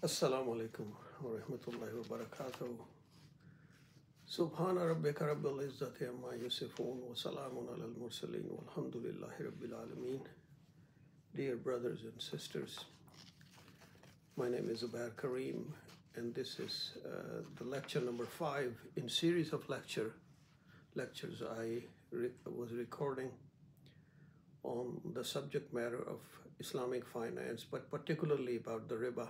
Assalamu alaikum wa rahmatullahi wa barakatuh. Subhana rabbika rabbil izzati amma yasifun wa salamun alal mursaleen walhamdulillahi rabbil alameen. Dear brothers and sisters, my name is Zubair Kareem, and this is the lecture number 5 in series of lectures I was recording on the subject matter of Islamic finance, but particularly about the riba.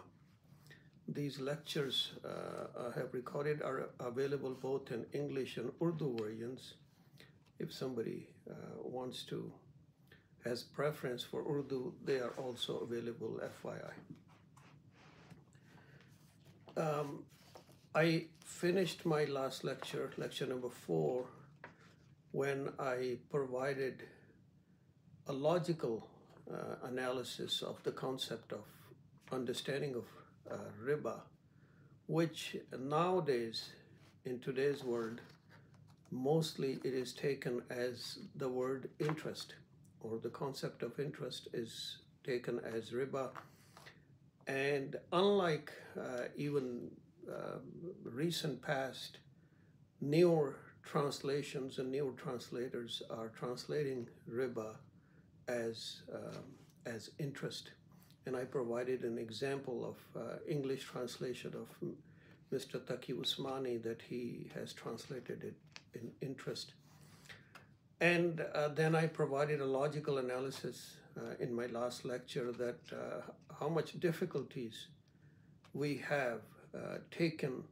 These lectures I have recorded are available both in English and Urdu versions. If somebody has preference for Urdu, they are also available, FYI. I finished my last lecture number 4, when I provided a logical analysis of the concept of understanding of riba, which nowadays, in today's world, mostly it is taken as the word interest, or the concept of interest is taken as riba. And unlike even recent past, newer translations and newer translators are translating riba as interest. And I provided an example of English translation of Mr. Taqi Usmani that he has translated it in interest. And then I provided a logical analysis in my last lecture that how much difficulties we have taking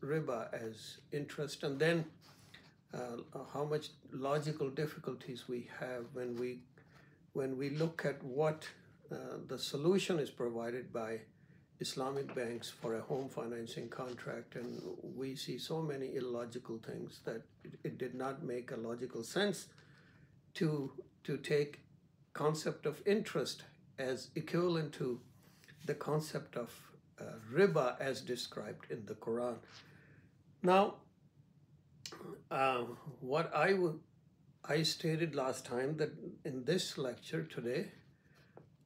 riba as interest, and then how much logical difficulties we have when we look at what the solution is provided by Islamic banks for a home financing contract, and we see so many illogical things that it did not make a logical sense to take concept of interest as equivalent to the concept of riba as described in the Quran. Now, what I stated last time, that in this lecture today,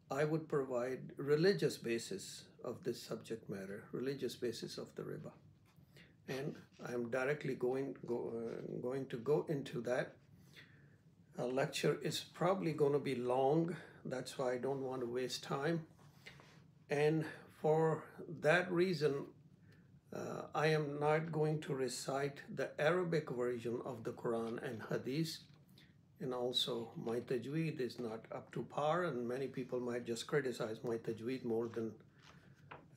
I would provide religious basis of this subject matter, religious basis of the riba. And I'm directly going to go into that. A lecture is probably going to be long. That's why I don't want to waste time. And for that reason, I am not going to recite the Arabic version of the Quran and Hadith. And also, my tajweed is not up to par, and many people might just criticize my tajweed more than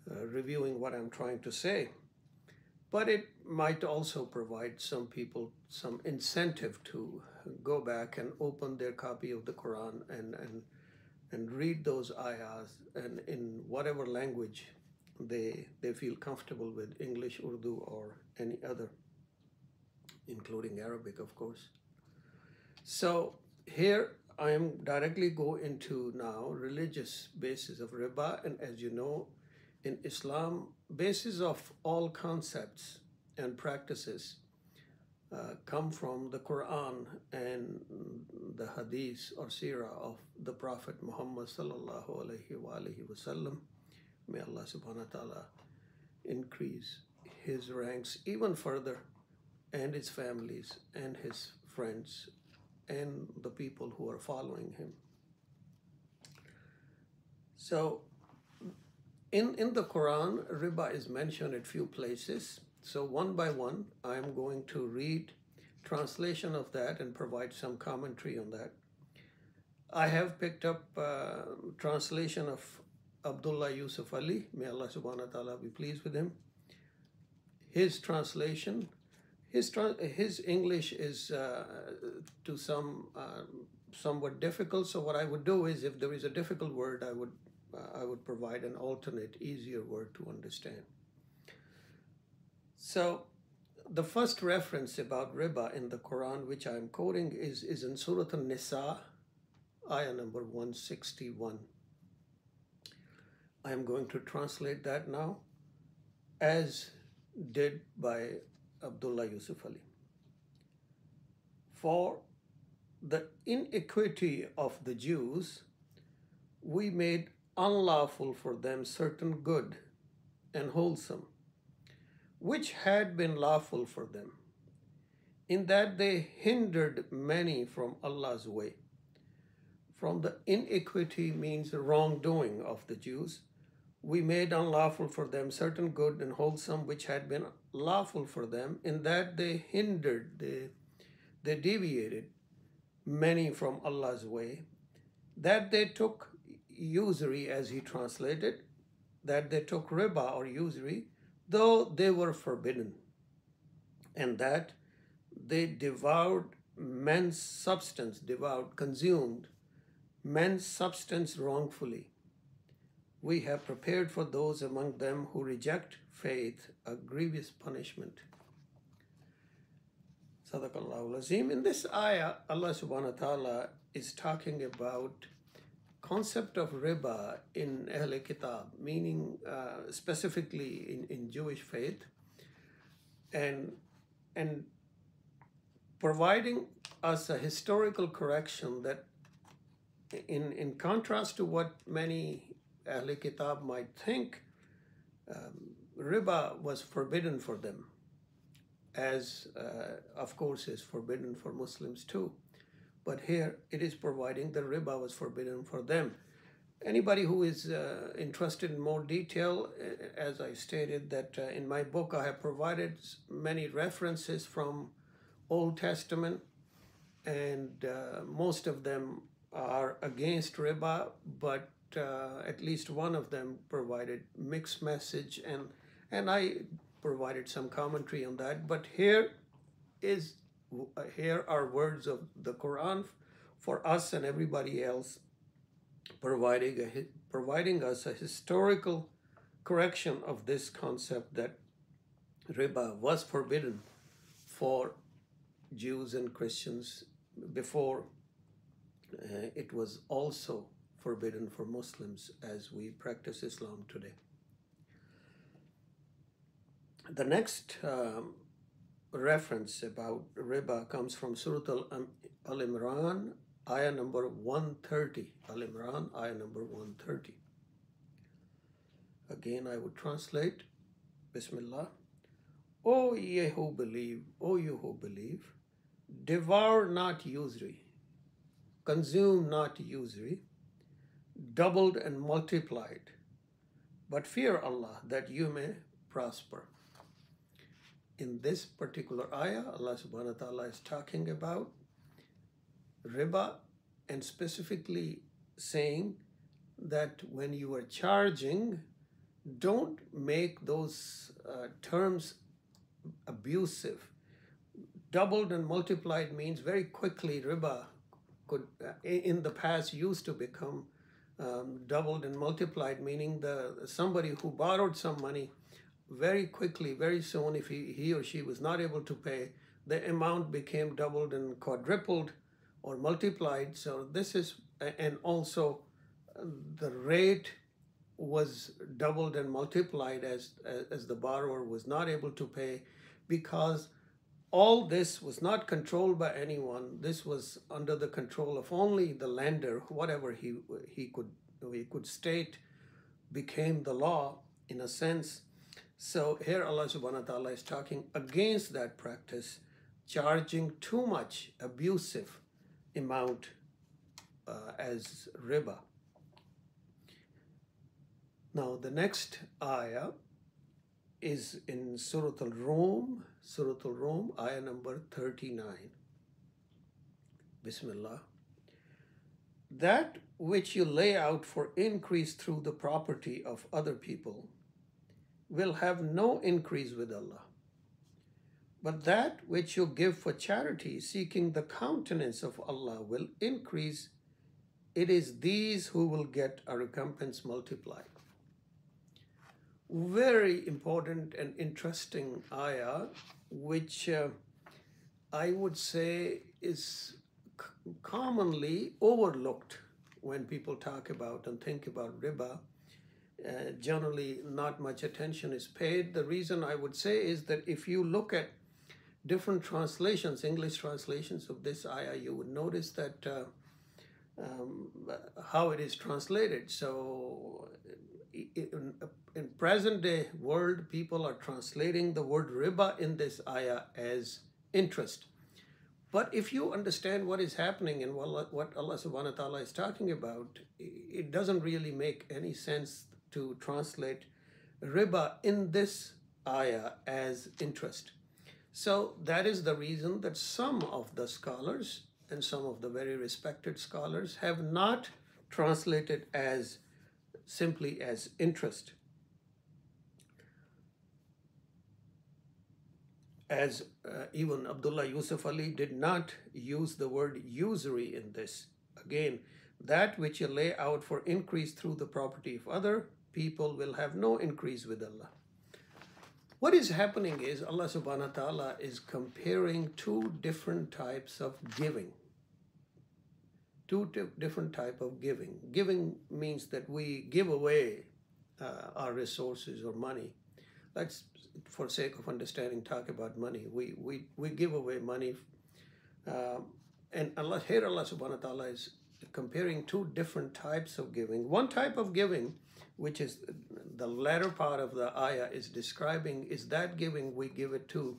reviewing what I'm trying to say. But it might also provide some people some incentive to go back and open their copy of the Quran and read those ayahs, and in whatever language they feel comfortable with, English, Urdu, or any other, including Arabic, of course. So here I am directly go into now religious basis of riba. And as you know, in Islam, basis of all concepts and practices come from the Quran and the Hadith or Sirah of the Prophet Muhammad sallallahu alaihi wasallam. May Allah subhanahu wa ta'ala increase his ranks even further, and his families and his friends and the people who are following him. So in the Quran, riba is mentioned at few places. So one by one, I'm going to read translation of that and provide some commentary on that. I have picked up translation of Abdullah Yusuf Ali, may Allah subhanahu wa ta'ala be pleased with him. His translation, his English is to some somewhat difficult. So what I would do is, if there is a difficult word, I would provide an alternate, easier word to understand. So the first reference about riba in the Quran, which I'm quoting, is in Surah An-Nisa, ayah number 161. I am going to translate that now, as did by Abdullah Yusuf Ali. For the iniquity of the Jews, we made unlawful for them certain good and wholesome, which had been lawful for them, in that they hindered many from Allah's way. From the iniquity means wrongdoing of the Jews, we made unlawful for them certain good and wholesome which had been lawful for them, in that they hindered, they deviated many from Allah's way, that they took usury, as he translated, that they took riba or usury, though they were forbidden, and that they devoured men's substance, consumed men's substance wrongfully. We have prepared for those among them who reject faith a grievous punishment. Sadaqallahu al-Azim. In this ayah, Allah subhanahu wa ta'ala is talking about concept of riba in Ahl Kitab, meaning specifically in Jewish faith, and providing us a historical correction that in contrast to what many Ahl Kitab might think, riba was forbidden for them, as of course is forbidden for Muslims too. But here it is providing that riba was forbidden for them. Anybody who is interested in more detail, as I stated that in my book I have provided many references from Old Testament, and most of them are against riba, but at least one of them provided mixed message, and I provided some commentary on that. But here are words of the Quran for us and everybody else, providing us a historical correction of this concept that riba was forbidden for Jews and Christians before it was also forbidden for Muslims as we practice Islam today. The next reference about riba comes from Surah Al-Imran, ayah number 130. Al-Imran, ayah number 130. Again, I would translate. Bismillah. O you who believe, devour not usury, consume not usury, doubled and multiplied, but fear Allah that you may prosper. In this particular ayah, Allah subhanahu wa ta'ala is talking about riba, and specifically saying that when you are charging, don't make those terms abusive. Doubled and multiplied means very quickly riba could, in the past, used to become doubled and multiplied, meaning somebody who borrowed some money, very quickly, very soon, if he or she was not able to pay, the amount became doubled and quadrupled or multiplied. So this is, and also the rate was doubled and multiplied as the borrower was not able to pay, because all this was not controlled by anyone. This was under the control of only the lender. Whatever he could state became the law in a sense. So here Allah subhanahu wa ta'ala is talking against that practice, charging too much abusive amount as riba. Now the next ayah is in Surah Al-Rum, ayah number 39. Bismillah. That which you lay out for increase through the property of other people will have no increase with Allah. But that which you give for charity, seeking the countenance of Allah, will increase. It is these who will get a recompense multiplied. Very important and interesting ayah, which I would say is commonly overlooked when people talk about and think about riba. Generally, not much attention is paid. The reason I would say is that if you look at different translations, English translations of this ayah, you would notice that how it is translated. So in present day world, people are translating the word riba in this ayah as interest. But if you understand what is happening and what Allah subhanahu wa ta'ala is talking about, it doesn't really make any sense to translate riba in this ayah as interest. So that is the reason that some of the scholars and some of the very respected scholars have not translated as simply as interest. As even Abdullah Yusuf Ali did not use the word usury in this. Again, that which you lay out for increase through the property of other people will have no increase with Allah. What is happening is Allah subhanahu wa ta'ala is comparing two different types of giving. Different type of giving. Giving means that we give away our resources or money. Let's, for sake of understanding, talk about money. We give away money, and Allah subhanahu wa ta'ala is comparing two different types of giving. One type of giving, which is the latter part of the ayah is describing, is that giving we give it to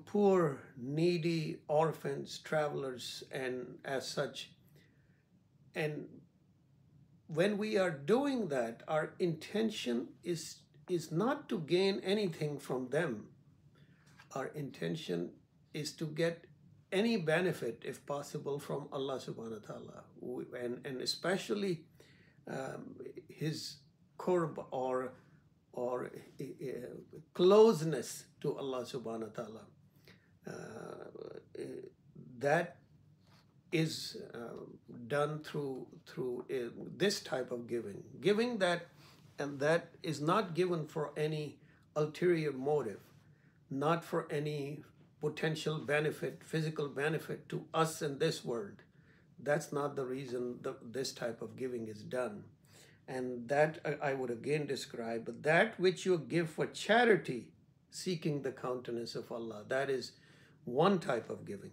poor, needy, orphans, travelers, and as such. And when we are doing that, our intention is not to gain anything from them. Our intention is to get any benefit, if possible, from Allah subhanahu wa ta'ala, and especially His qurb or closeness to Allah subhanahu wa ta'ala. That is done through this type of giving that is not given for any ulterior motive, not for any potential benefit, physical benefit to us in this world. That's not the reason this type of giving is done. And that I would again describe, that which you give for charity, seeking the countenance of Allah, that is one type of giving.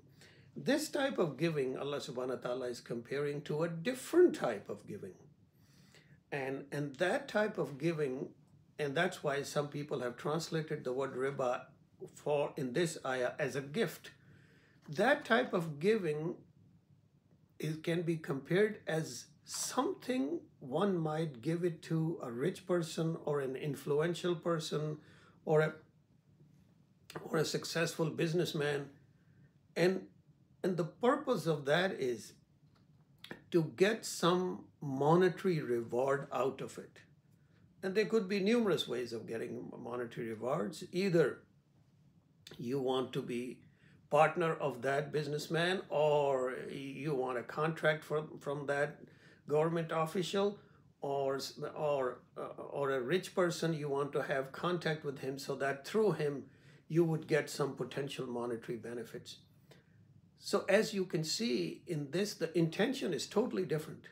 This type of giving, Allah subhanahu wa ta'ala is comparing to a different type of giving. And that type of giving, and that's why some people have translated the word riba in this ayah as a gift. That type of giving can be compared as something one might give it to a rich person or an influential person or a successful businessman. And the purpose of that is to get some monetary reward out of it. And there could be numerous ways of getting monetary rewards. Either you want to be partner of that businessman, or you want a contract from that government official, or a rich person, you want to have contact with him so that through him you would get some potential monetary benefits. So as you can see in this, the intention is totally different.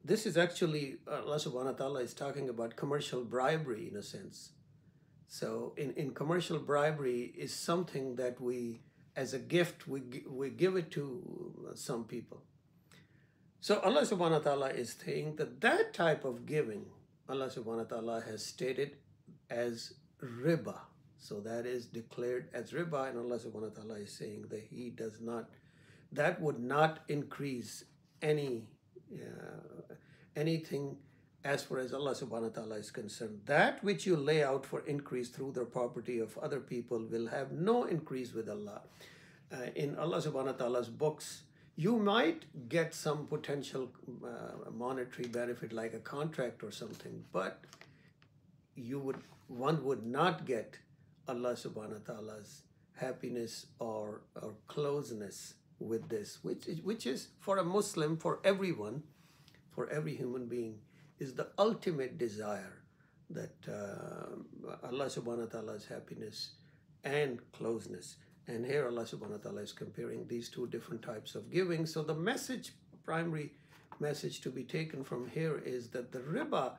This is actually, Allah subhanahu wa ta'ala is talking about commercial bribery in a sense. So in commercial bribery is something that we, as a gift, we give it to some people. So Allah subhanahu wa ta'ala is saying that type of giving, Allah subhanahu wa ta'ala has stated as riba. So that is declared as riba, and Allah subhanahu wa ta'ala is saying that He does not, that would not increase anything as far as Allah subhanahu wa ta'ala is concerned. That which you lay out for increase through the property of other people will have no increase with Allah. In Allah subhanahu wa ta'ala's books, you might get some potential monetary benefit like a contract or something, but one would not get Allah subhanahu wa ta'ala's happiness or closeness with this, which is for a Muslim, for everyone, for every human being, is the ultimate desire, that Allah subhanahu wa ta'ala's happiness and closeness. And here Allah subhanahu wa ta'ala is comparing these two different types of giving. So the primary message to be taken from here is that the riba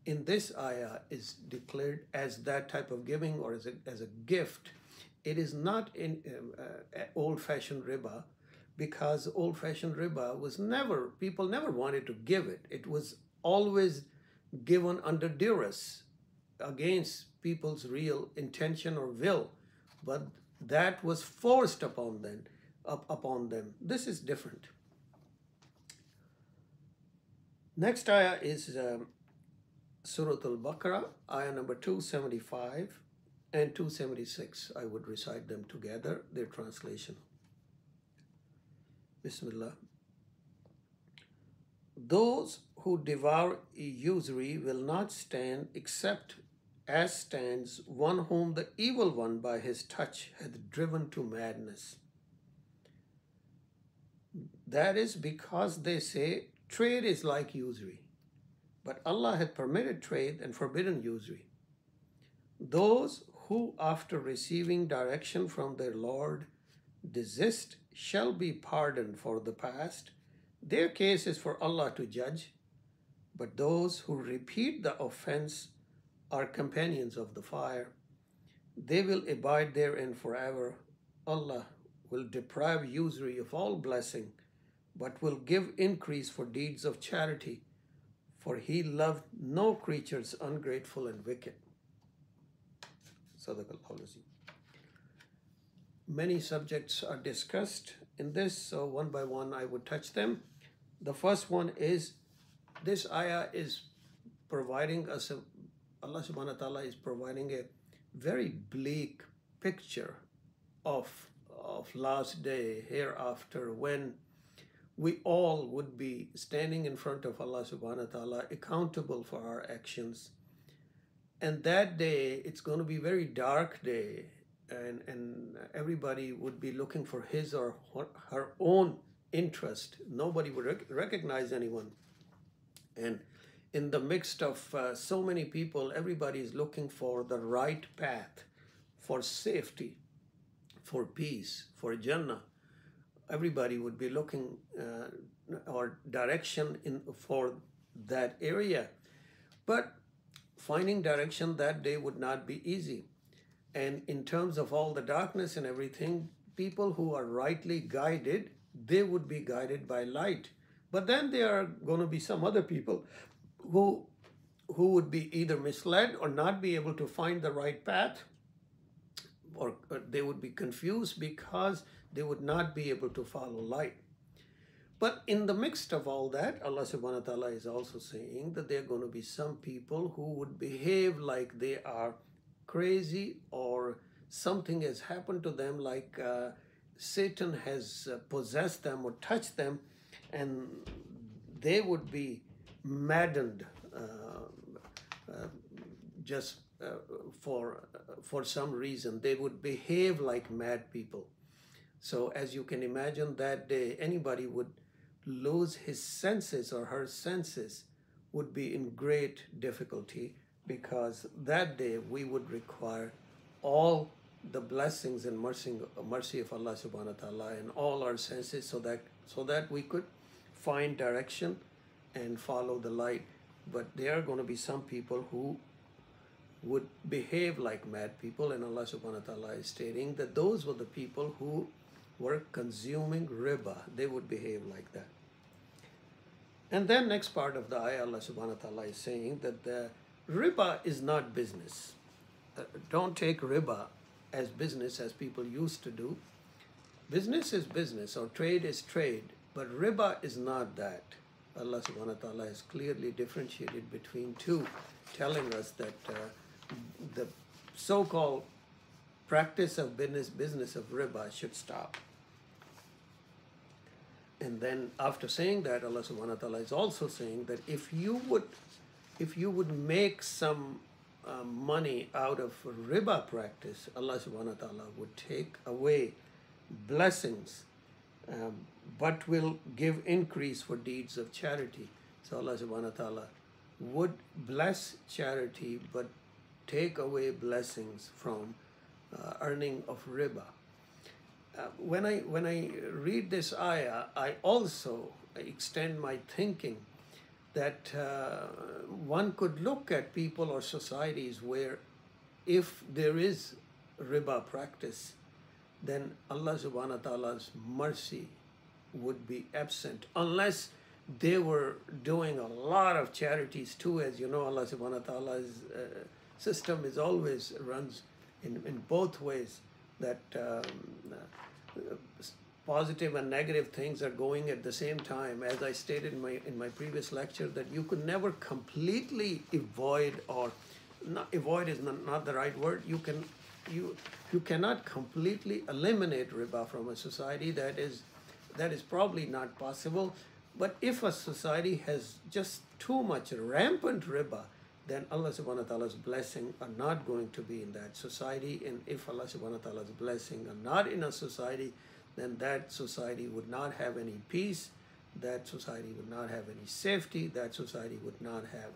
in this ayah is declared as that type of giving, or as a gift. It is not in old-fashioned riba, because old-fashioned riba was people never wanted to give it. It was always given under duress against people's real intention or will, but that was forced upon them. This is different. Next ayah is Surah Al-Baqarah, ayah number 275 and 276. I would recite them together, their translation. Bismillah. Those who devour usury will not stand except as stands one whom the evil one by his touch hath driven to madness. That is because they say trade is like usury, but Allah hath permitted trade and forbidden usury. Those who after receiving direction from their Lord desist shall be pardoned for the past. Their case is for Allah to judge, but those who repeat the offense are companions of the fire. They will abide therein forever. Allah will deprive usury of all blessing, but will give increase for deeds of charity, for He loved no creatures ungrateful and wicked. Sadaqallahu Azim. Many subjects are discussed in this, so one by one I would touch them. The first one is, this ayah is providing us, Allah subhanahu wa ta'ala is providing a very bleak picture of last day, hereafter, when we all would be standing in front of Allah subhanahu wa ta'ala, accountable for our actions. And that day, it's going to be a very dark day, and everybody would be looking for his or her own interest. Nobody would recognize anyone. And in the midst of so many people, everybody is looking for the right path, for safety, for peace, for Jannah. Everybody would be looking or direction for that area. But finding direction that day would not be easy. And in terms of all the darkness and everything, people who are rightly guided, they would be guided by light. But then there are going to be some other people who would be either misled or not be able to find the right path, or they would be confused because they would not be able to follow light. But in the midst of all that, Allah subhanahu wa ta'ala is also saying that there are going to be some people who would behave like they are crazy, or something has happened to them, like Satan has possessed them or touched them, and they would be maddened just for some reason. They would behave like mad people. So as you can imagine, that day anybody would lose his senses or her senses, would be in great difficulty, because that day we would require all the blessings and mercy of Allah subhanahu wa ta'ala in all our senses, so that we could find direction and follow the light. But there are going to be some people who would behave like mad people, and Allah subhanahu wa ta'ala is stating that those were the people who were consuming riba. They would behave like that. And then next part of the ayah, Allah subhanahu wa ta'ala is saying that the riba is not business. Don't take riba as business as people used to do. Business is business, or trade is trade, but riba is not that. Allah subhanahu wa ta'ala has clearly differentiated between two, telling us that the so-called practice of business of riba should stop. And then after saying that, Allah subhanahu wa ta'ala is also saying that if you would make some money out of riba practice, Allah subhanahu wa ta'ala would take away blessings, but will give increase for deeds of charity. So Allah subhanahu wa ta'ala would bless charity, but take away blessings from earning of riba. When I read this ayah, I also extend my thinking that one could look at people or societies where if there is riba practice, then Allah subhanahu wa ta'ala's mercy would be absent, unless they were doing a lot of charities too. As you know, Allah subhanahu wa ta'ala's system is always runs in both ways, that positive and negative things are going at the same time. As I stated in my previous lecture, that you could never completely avoid, or not avoid is not the right word. You cannot completely eliminate riba from a society. That is probably not possible. But if a society has just too much rampant riba, then Allah subhanahu wa ta'ala's blessing are not going to be in that society. And if Allah subhanahu wa ta'ala's blessing are not in a society, then that society would not have any peace, that society would not have any safety, that society would not have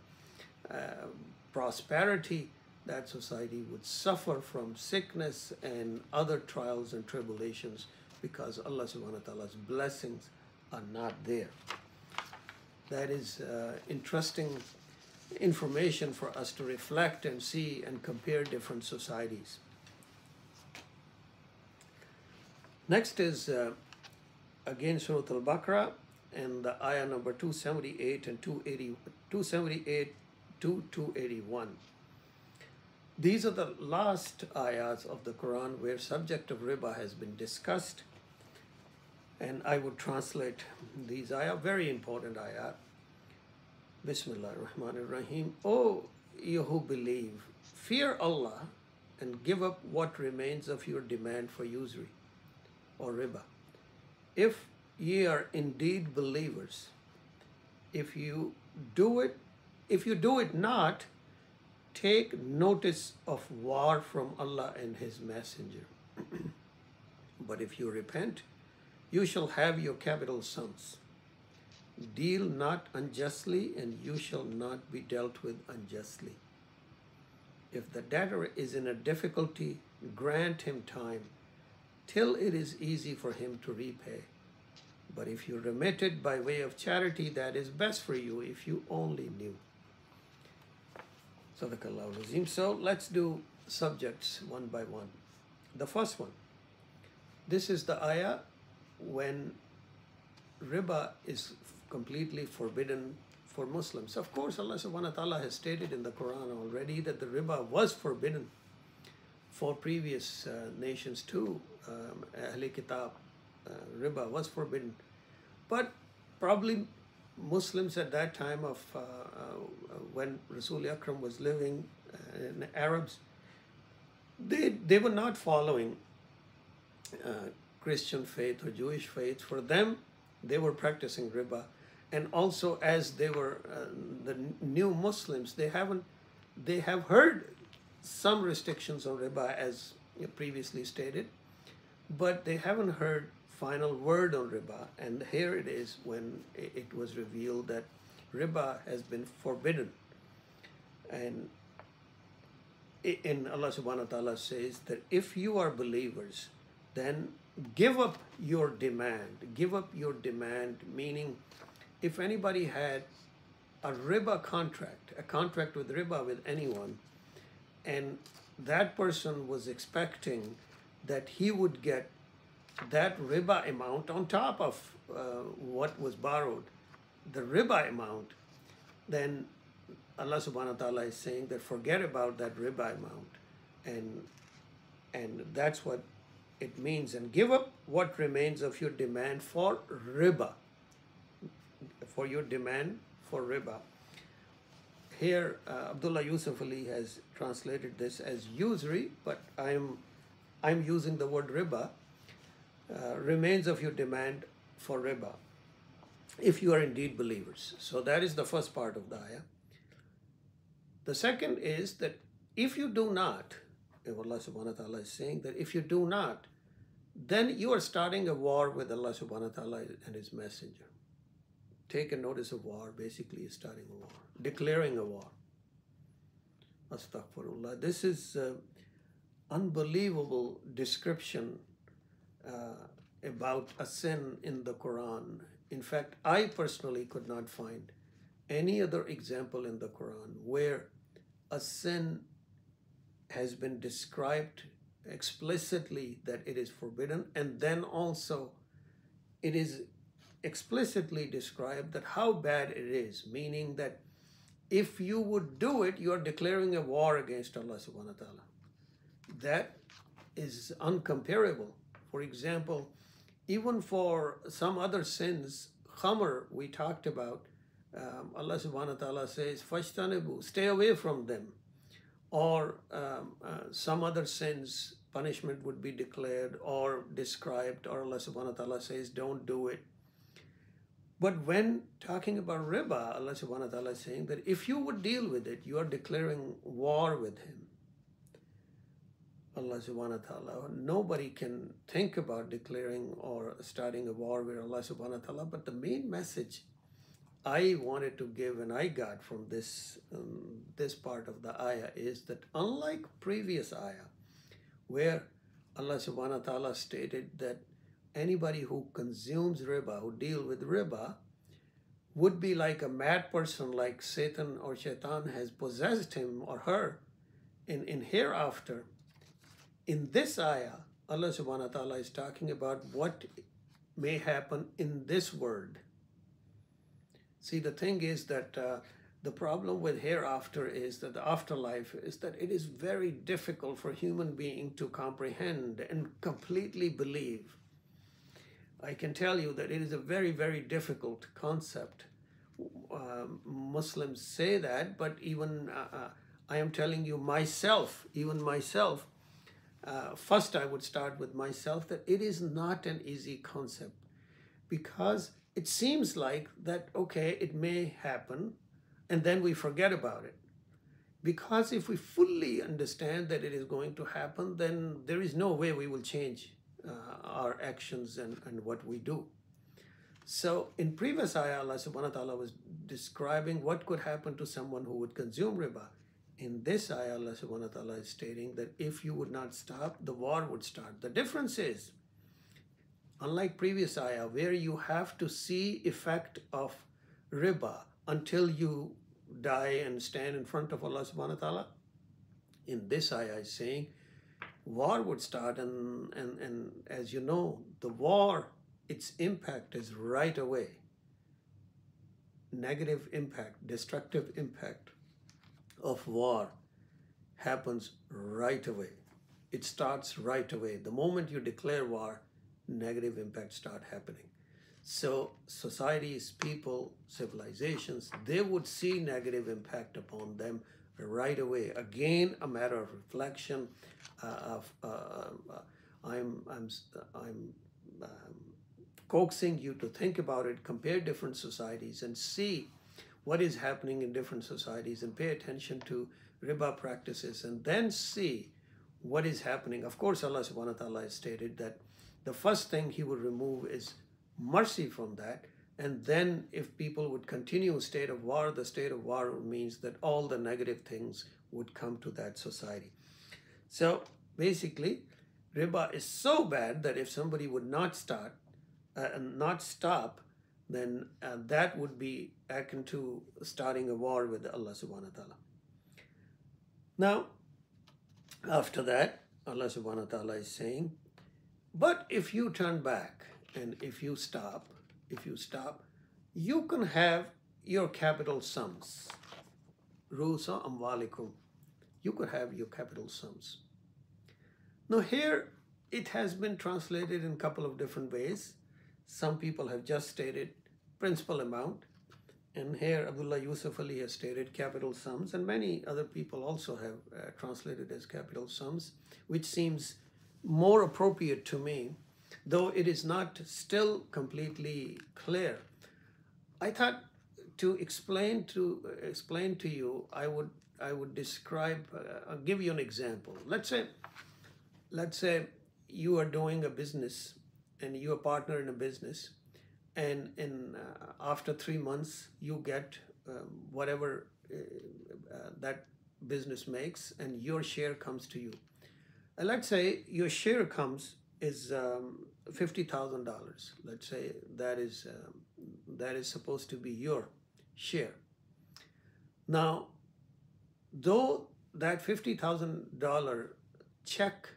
prosperity, that society would suffer from sickness and other trials and tribulations, because Allah subhanahu wa ta'ala's blessings are not there. That is interesting information for us to reflect and see and compare different societies. Next is again Surah Al-Baqarah, and the ayah number 278 and 278 to 281. These are the last ayahs of the Quran where subject of riba has been discussed, and I would translate these ayah, very important ayah. Bismillah ar-Rahman ar-Rahim. O you who believe, fear Allah and give up what remains of your demand for usury or riba. If ye are indeed believers, if you do it not, take notice of war from Allah and His Messenger. But if you repent, you shall have your capital sums. Deal not unjustly, and you shall not be dealt with unjustly. If the debtor is in a difficulty, grant him time, till it is easy for him to repay. But if you remit it by way of charity, that is best for you, if you only knew. Sadaqallahu Azim. So let's do subjects one by one. The first one. This is the ayah when riba is completely forbidden for Muslims. Of course, Allah subhanahu wa ta'ala has stated in the Quran already that the riba was forbidden for previous nations too. Ahl Kitab, riba was forbidden. But probably Muslims at that time of when Rasul Akram was living, in Arabs, they were not following Christian faith or Jewish faith. For them, they were practicing riba. And also, as they were the new Muslims, they have heard some restrictions on riba, as previously stated, but they haven't heard final word on riba. And here it is when it was revealed that riba has been forbidden. And Allah subhanahu wa ta'ala says that if you are believers, then give up your demand. Give up your demand, meaning if anybody had a riba contract, a contract with riba with anyone, and that person was expecting that he would get that riba amount on top of what was borrowed, the riba amount, then Allah subhanahu wa ta'ala is saying that forget about that riba amount. And that's what it means. And give up what remains of your demand for riba. For your demand for riba. Here, Abdullah Yusuf Ali has translated this as usury, but I'm using the word riba. Remains of your demand for riba, if you are indeed believers. So that is the first part of the ayah. The second is that if you do not, Allah subhanahu wa ta'ala is saying that if you do not, then you are starting a war with Allah subhanahu wa ta'ala and His Messenger. Take a notice of war, basically is starting a war, declaring a war. Astaghfirullah. This is unbelievable description about a sin in the Quran. In fact, I personally could not find any other example in the Quran where a sin has been described explicitly that it is forbidden, and then also it is explicitly described that how bad it is, meaning that if you would do it, you are declaring a war against Allah subhanahu wa ta'ala. That is uncomparable. For example, even for some other sins, khamr we talked about, Allah subhanahu wa ta'ala says, "Fashtanibu," stay away from them. Or some other sins, punishment would be declared or described, or Allah subhanahu wa ta'ala says, don't do it. But when talking about riba, Allah subhanahu wa ta'ala is saying that if you would deal with it, you are declaring war with him. Allah subhanahu wa ta'ala, nobody can think about declaring or starting a war with Allah subhanahu wa ta'ala, but the main message I wanted to give and I got from this part of the ayah is that unlike previous ayah where Allah subhanahu wa ta'ala stated that anybody who consumes riba, who deal with riba, would be like a mad person, like Satan or Shaitan has possessed him or her in hereafter. In this ayah, Allah subhanahu wa ta'ala is talking about what may happen in this world. See, the thing is that the problem with hereafter is that the afterlife is that it is very difficult for human being to comprehend and completely believe. I can tell you that it is a very, very difficult concept. Muslims say that, but even I am telling you myself, even myself, first I would start with myself, that it is not an easy concept, because it seems like that, okay, it may happen, and then we forget about it. Because if we fully understand that it is going to happen, then there is no way we will change our actions and what we do. So in previous ayah, Allah subhanahu wa ta'ala was describing what could happen to someone who would consume riba. In this ayah, Allah subhanahu wa ta'ala is stating that if you would not stop, the war would start. The difference is, unlike previous ayah, where you have to see effect of riba until you die and stand in front of Allah subhanahu wa ta'ala, in this ayah is saying war would start, and as you know, the war, its impact is right away. Negative impact, destructive impact of war happens right away. It starts right away. The moment you declare war, negative impacts start happening. So societies, people, civilizations, they would see negative impact upon them right away. Again, a matter of reflection. I'm coaxing you to think about it, compare different societies and see what is happening in different societies, and pay attention to riba practices, and then see what is happening. Of course, Allah subhanahu wa ta'ala has stated that the first thing he would remove is mercy from that. And then if people would continue a state of war, the state of war means that all the negative things would come to that society. So basically, riba is so bad that if somebody would not stop, then that would be akin to starting a war with Allah subhanahu wa ta'ala. Now, after that, Allah subhanahu wa ta'ala is saying, but if you turn back and if you stop, you can have your capital sums. Rusa amwalikum. You could have your capital sums. Now here, it has been translated in a couple of different ways. Some people have just stated principal amount. And here, Abdullah Yusuf Ali has stated capital sums. And many other people also have translated as capital sums, which seems more appropriate to me, though it is not still completely clear. I thought to explain to you, I would describe, I'll give you an example. Let's say you are doing a business and you're a partner in a business, and after 3 months you get whatever that business makes, and your share comes to you. And let's say your share is $50,000. Let's say that is supposed to be your share. Now, though that $50,000 check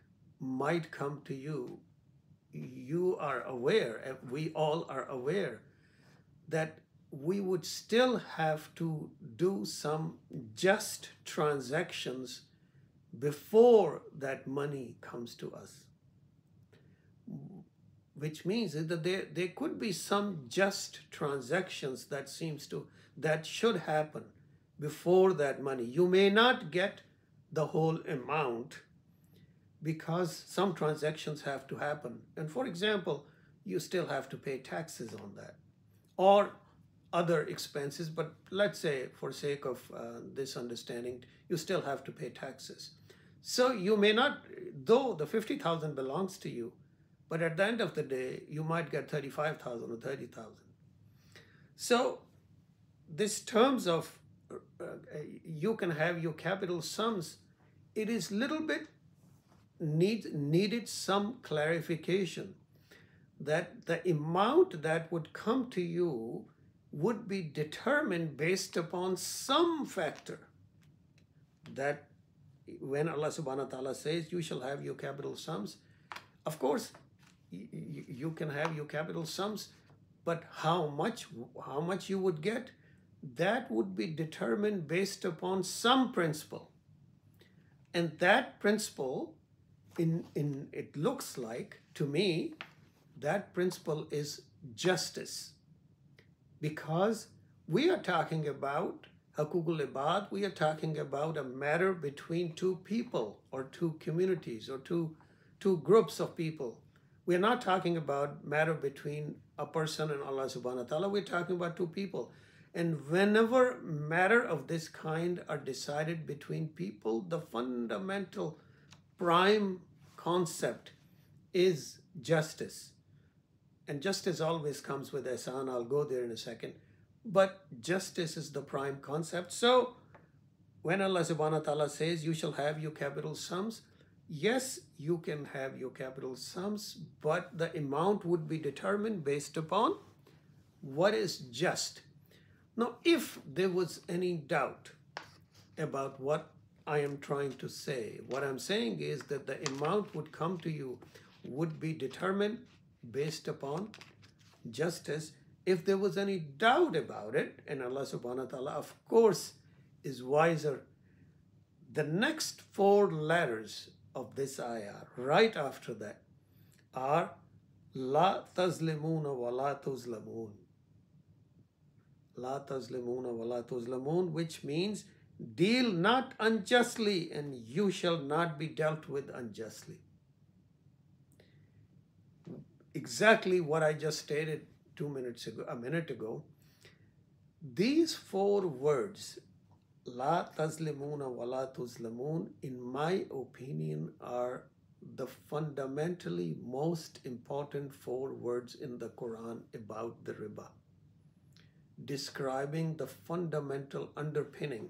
might come to you, you are aware, we all are aware that we would still have to do some just transactions before that money comes to us. Which means that there could be some just transactions that should happen before that money. You may not get the whole amount because some transactions have to happen. And for example, you still have to pay taxes on that or other expenses, but let's say for sake of this understanding, you still have to pay taxes. So you may not, though the 50,000 belongs to you, but at the end of the day, you might get 35,000 or 30,000. So this terms of you can have your capital sums, it is little bit needed some clarification that the amount that would come to you would be determined based upon some factor. That when Allah subhanahu wa ta'ala says you shall have your capital sums, of course you can have your capital sums, but how much you would get, that would be determined based upon some principle. And that principle, it looks like to me, that principle is justice. Because we are talking about Haqukul Ibad, we are talking about a matter between two people or two communities or two groups of people. We're not talking about matter between a person and Allah subhanahu wa ta'ala. We're talking about two people. And whenever matter of this kind are decided between people, the fundamental prime concept is justice. And justice always comes with ihsan. I'll go there in a second. But justice is the prime concept. So when Allah subhanahu wa ta'ala says you shall have your capital sums, yes, you can have your capital sums, but the amount would be determined based upon what is just. Now, if there was any doubt about what I am trying to say, what I'm saying is that the amount would come to you would be determined based upon justice. If there was any doubt about it, and Allah subhanahu wa ta'ala, of course, is wiser, the next four letters of this ayah, right after that, are La tazlimuna wa la tuzlamun. La tazlimuna wa la tuzlamun, which means deal not unjustly and you shall not be dealt with unjustly. Exactly what I just stated a minute ago. These four words, La tazlimuna wa la tuzlamun, in my opinion, are the fundamentally most important four words in the Quran about the riba, describing the fundamental underpinning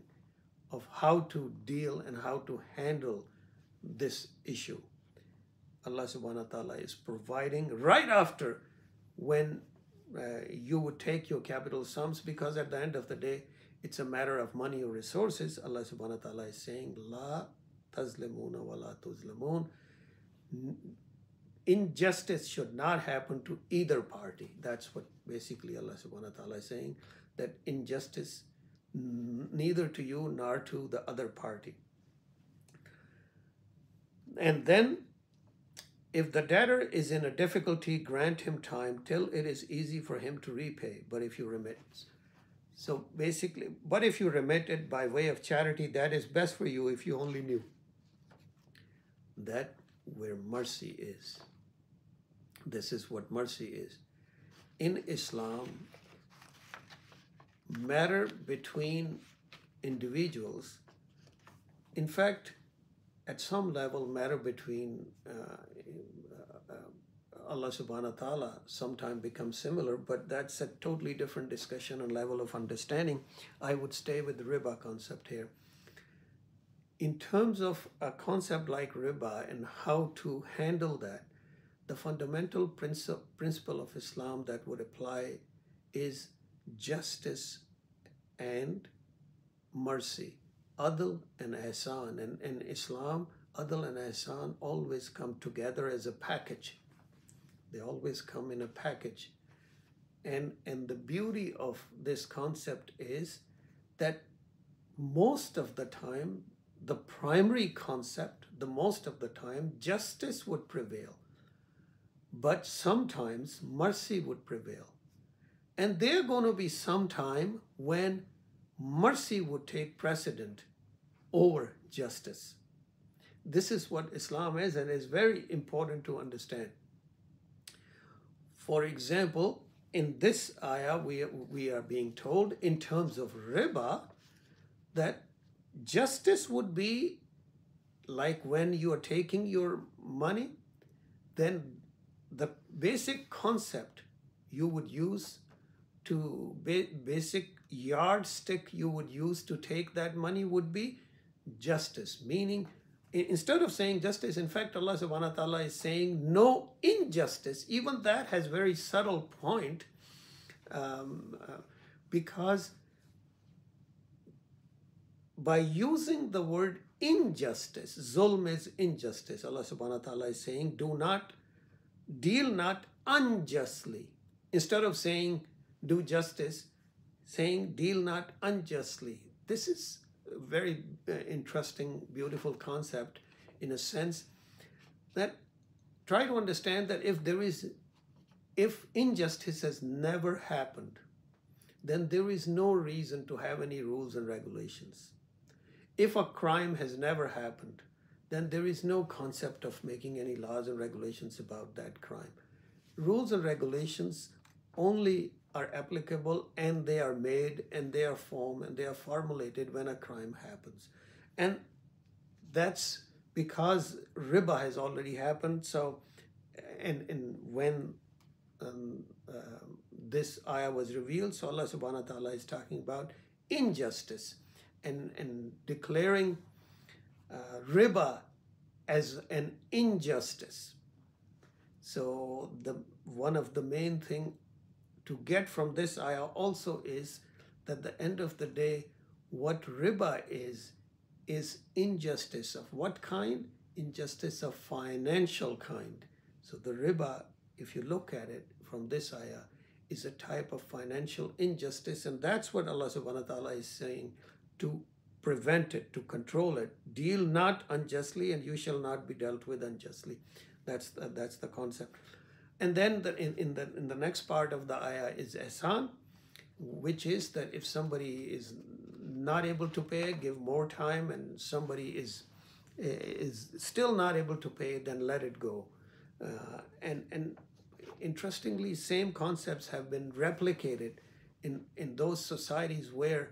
of how to deal and how to handle this issue. Allah subhanahu wa ta'ala is providing right after when you would take your capital sums, because at the end of the day, it's a matter of money or resources. Allah subhanahu wa ta'ala is saying, La tazlimuna wa la tuzlamun. Injustice should not happen to either party. That's what basically Allah subhanahu wa ta'ala is saying, that injustice neither to you nor to the other party. And then, if the debtor is in a difficulty, grant him time till it is easy for him to repay, but if you remit. So basically, but if you remit it by way of charity, that is best for you if you only knew. That where mercy is. This is what mercy is. In Islam, matter between individuals, in fact, at some level, matter between Allah subhanahu wa ta'ala sometimes becomes similar, but that's a totally different discussion and level of understanding. I would stay with the riba concept here. In terms of a concept like riba and how to handle that, the fundamental principle of Islam that would apply is justice and mercy, adl and ihsan. And in Islam, adl and ihsan always come together as a package. They always come in a package. And the beauty of this concept is that most of the time, the primary concept, the most of the time, justice would prevail. But sometimes mercy would prevail. And there's going to be some time when mercy would take precedent over justice. This is what Islam is, and it's very important to understand. For example, in this ayah, we are being told in terms of riba that justice would be like when you are taking your money, then the basic concept you would use to basic yardstick you would use to take that money would be justice, meaning instead of saying justice, in fact, Allah subhanahu wa ta'ala is saying no injustice. Even that has very subtle point, because by using the word injustice, zulm is injustice. Allah subhanahu wa ta'ala is saying, deal not unjustly. Instead of saying do justice, saying deal not unjustly. This is a very interesting, beautiful concept in a sense that try to understand that if injustice has never happened, then there is no reason to have any rules and regulations. If a crime has never happened, then there is no concept of making any laws and regulations about that crime. Rules and regulations only are applicable, and they are made, and they are formed, and they are formulated when a crime happens. And that's because riba has already happened. So, and when this ayah was revealed, so Allah subhanahu wa ta'ala is talking about injustice and declaring riba as an injustice. So one of the main thing to get from this ayah also is that at the end of the day, what riba is injustice of what kind? Injustice of financial kind. So the riba, if you look at it from this ayah, is a type of financial injustice, and that's what Allah subhanahu wa ta'ala is saying to prevent it, to control it. Deal not unjustly, and you shall not be dealt with unjustly. That's the concept. And then in the next part of the ayah is ihsan, which is that if somebody is not able to pay, give more time, and somebody is still not able to pay, then let it go. And interestingly, same concepts have been replicated in those societies where,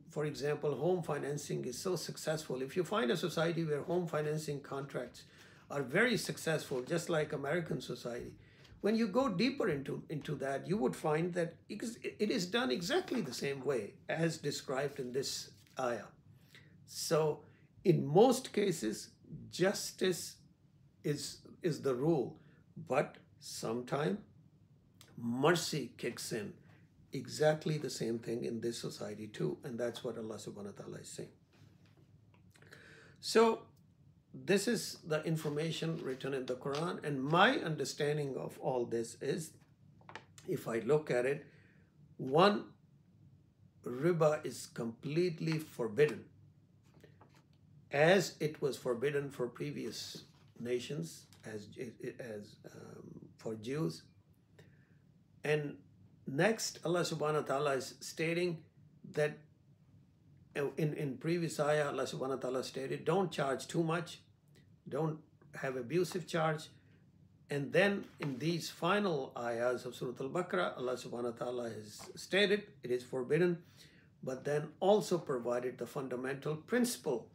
for example, home financing is so successful. If you find a society where home financing contracts are very successful, just like American society, when you go deeper into that, you would find that it is done exactly the same way as described in this ayah. So in most cases, justice is the rule, but sometimes mercy kicks in. Exactly the same thing in this society too, and that's what Allah subhanahu wa ta'ala is saying. So this is the information written in the Quran, and my understanding of all this is, if I look at it, one, riba is completely forbidden, as it was forbidden for previous nations, as for Jews. And next, Allah subhanahu wa ta'ala is stating that in previous ayah, Allah subhanahu wa ta'ala stated, don't charge too much, don't have abusive charge. And then in these final ayahs of Surah Al-Baqarah, Allah subhanahu wa ta'ala has stated it is forbidden, but then also provided the fundamental principle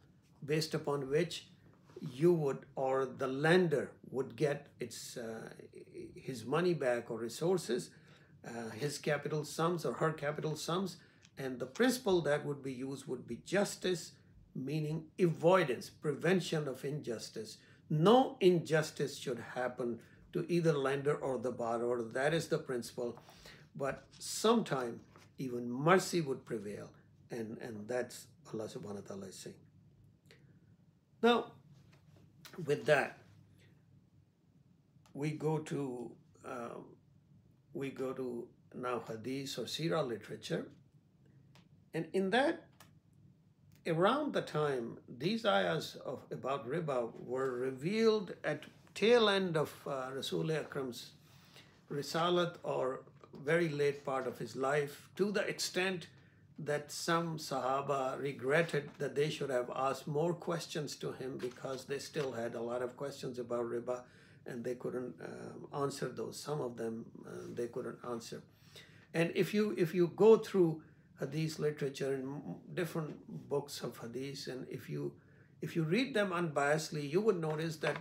based upon which you would, or the lender would get his money back or resources, his capital sums or her capital sums. And the principle that would be used would be justice, meaning avoidance, prevention of injustice. No injustice should happen to either lender or the borrower. That is the principle. But sometime even mercy would prevail. And that's Allah subhanahu wa ta'ala is saying. Now, with that, we go to we go to now hadith or seerah literature, and in that, around the time these ayahs about riba were revealed at tail end of Rasul Akram's risalat or very late part of his life, to the extent that some Sahaba regretted that they should have asked more questions to him, because they still had a lot of questions about riba and they couldn't answer those. Some of them they couldn't answer. And if you go through hadith literature and different books of hadith, and if you read them unbiasedly, you would notice that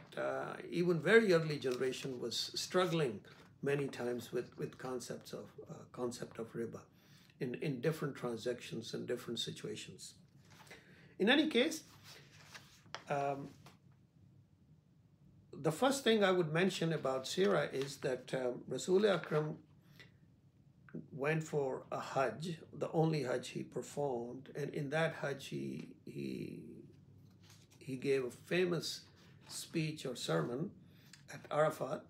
even very early generation was struggling many times with concept of riba in different transactions and different situations. In any case, the first thing I would mention about Sirah is that Rasul Akram went for a Hajj, the only Hajj he performed, and in that Hajj he gave a famous speech or sermon at Arafat,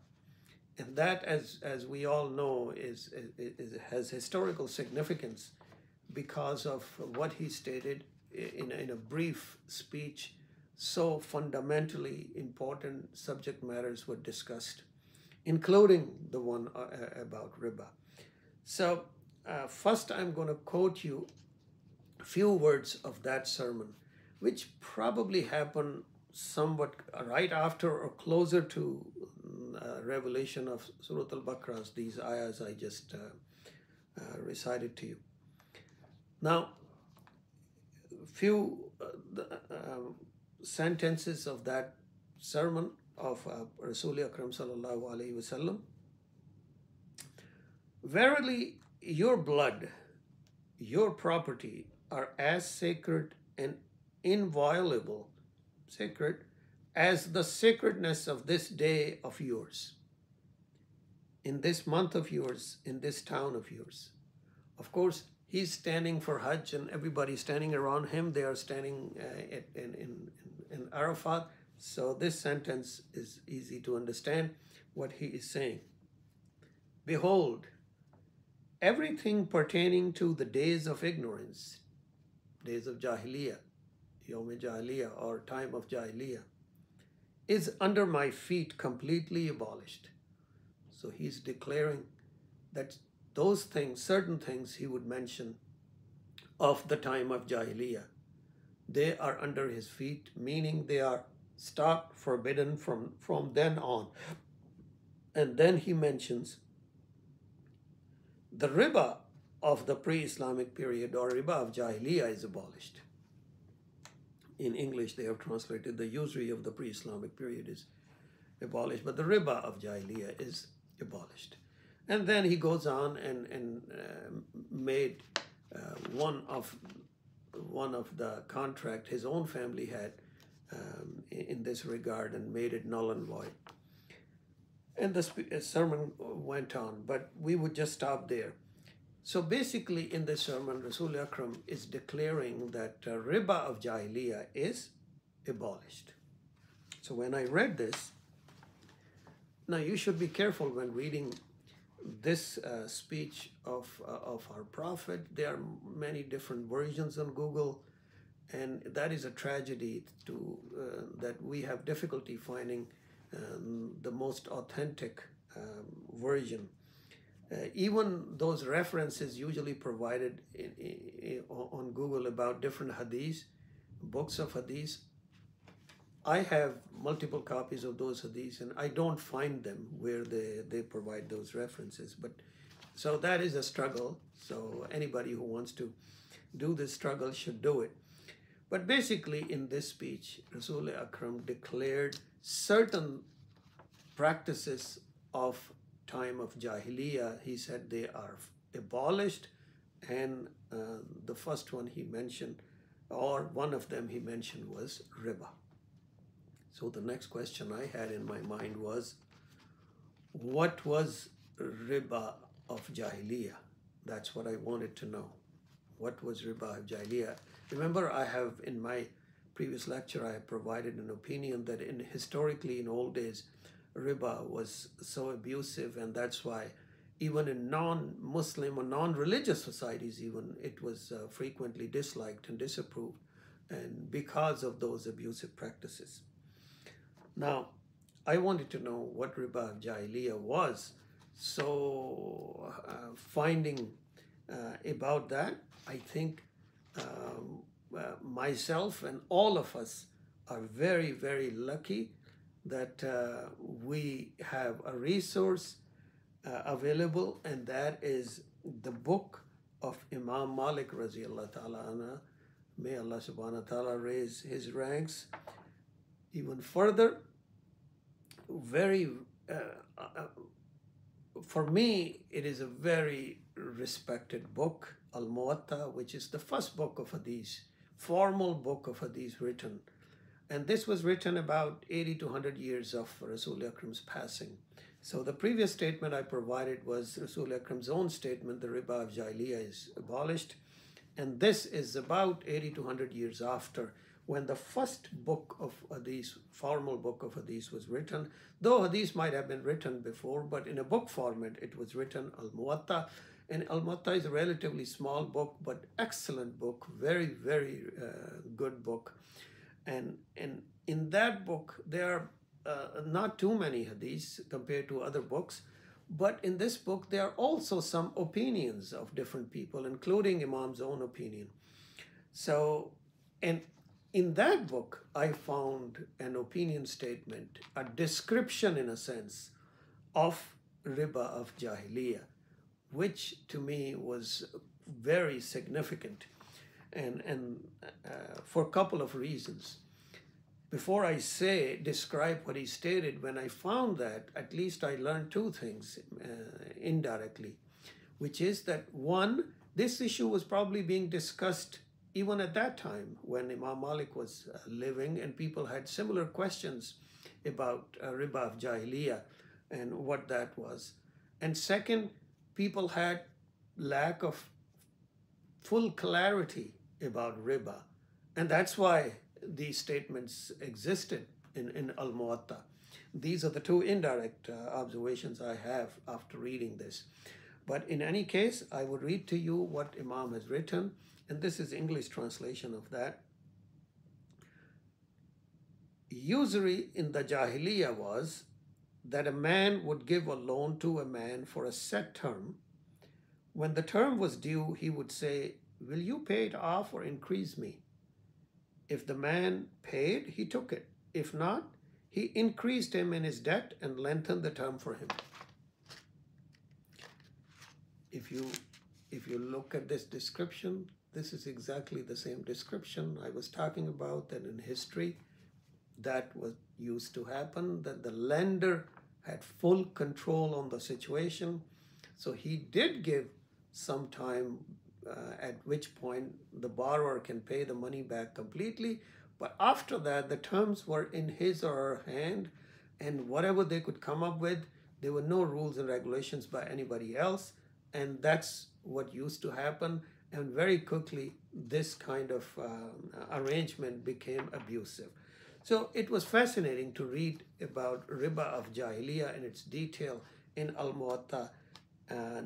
and that, as we all know, has historical significance because of what he stated in a brief speech. So fundamentally important subject matters were discussed, including the one about riba. So first I'm going to quote you a few words of that sermon, which probably happened somewhat right after or closer to revelation of Surah Al-Baqarah's these ayahs I just recited to you. Now, few sentences of that sermon of Rasul Akram sallallahu alaihi wasallam. Verily, your blood, your property are as sacred and inviolable, sacred, as the sacredness of this day of yours, in this month of yours, in this town of yours. Of course, he's standing for Hajj and everybody standing around him. They are standing in Arafat. So this sentence is easy to understand what he is saying. Behold, everything pertaining to the days of ignorance, days of Jahiliyyah, Yawm Jahiliyyah or time of Jahiliyyah, is under my feet completely abolished. So he's declaring that those things, certain things he would mention of the time of Jahiliyyah, they are under his feet, meaning they are stopped, forbidden from then on. And then he mentions the riba of the pre-Islamic period or riba of Jahiliyyah is abolished. In English, they have translated the usury of the pre-Islamic period is abolished, but the riba of Jahiliyyah is abolished. And then he goes on and made one of the contract his own family had in this regard and made it null and void. And the sermon went on, but we would just stop there. So basically in this sermon, Rasul Akram is declaring that riba of Jahiliyyah is abolished. So when I read this, now you should be careful when reading this speech of our Prophet. There are many different versions on Google, and that is a tragedy that we have difficulty finding the most authentic version. Even those references usually provided on Google about different hadiths, books of hadiths, I have multiple copies of those hadiths and I don't find them where they provide those references. But so that is a struggle. So anybody who wants to do this struggle should do it. But basically in this speech, Rasul Akram declared certain practices of time of Jahiliyyah. He said they are abolished, and the first one he mentioned, or one of them he mentioned, was riba. So the next question I had in my mind was, what was riba of Jahiliyyah? That's what I wanted to know. What was riba of Jahiliyyah? Remember, I have in my previous lecture, I have provided an opinion that historically in old days, riba was so abusive, and that's why Even in non-Muslim or non-religious societies, even it was frequently disliked and disapproved, and because of those abusive practices. Now, I wanted to know what Riba of Jahiliyyah was. So, finding about that, I think myself and all of us are very, very lucky that we have a resource available, and that is the book of Imam Malik Raziallahu Ta'ala Anha. May Allah Subhanahu wa Ta'ala raise his ranks even further. Very, for me, it is a very respected book, Al-Muwatta, which is the first book of Hadith, formal book of Hadith written. And this was written about 80 to 100 years of Rasul Akram's passing. So the previous statement I provided was Rasul Akram's own statement, the Riba of Jahiliyyah is abolished. And this is about 80 to 100 years after, when the first book of Hadith, formal book of Hadith was written. Though Hadith might have been written before, but in a book format, it was written, Al-Muwatta. And Al-Muwatta is a relatively small book, but excellent book, very, very good book. And in that book, there are not too many hadiths compared to other books, but in this book, there are also some opinions of different people, including Imam's own opinion. So, and in that book, I found an opinion statement, a description in a sense of Riba of Jahiliyyah, which to me was very significant. And for a couple of reasons. Before I describe what he stated, when I found that, at least I learned two things indirectly, which is that one, this issue was probably being discussed even at that time when Imam Malik was living, and people had similar questions about Riba of Jahiliyyah and what that was. And second, people had lack of full clarity about riba. And that's why these statements existed in Al-Muwatta. These are the two indirect observations I have after reading this. But in any case, I would read to you what Imam has written, and this is English translation of that. Usury in the Jahiliyyah was that a man would give a loan to a man for a set term. When the term was due, he would say, "Will you pay it off or increase me?" If the man paid, he took it. If not, he increased him in his debt and lengthened the term for him. If you look at this description, this is exactly the same description I was talking about, that in history that was used to happen, that the lender had full control on the situation. So he did give some time at which point the borrower can pay the money back completely. But after that, the terms were in his or her hand, and whatever they could come up with, there were no rules and regulations by anybody else. And that's what used to happen. And very quickly, this kind of arrangement became abusive. So it was fascinating to read about Riba of Jahiliyyah in its detail in Al-Muwatta,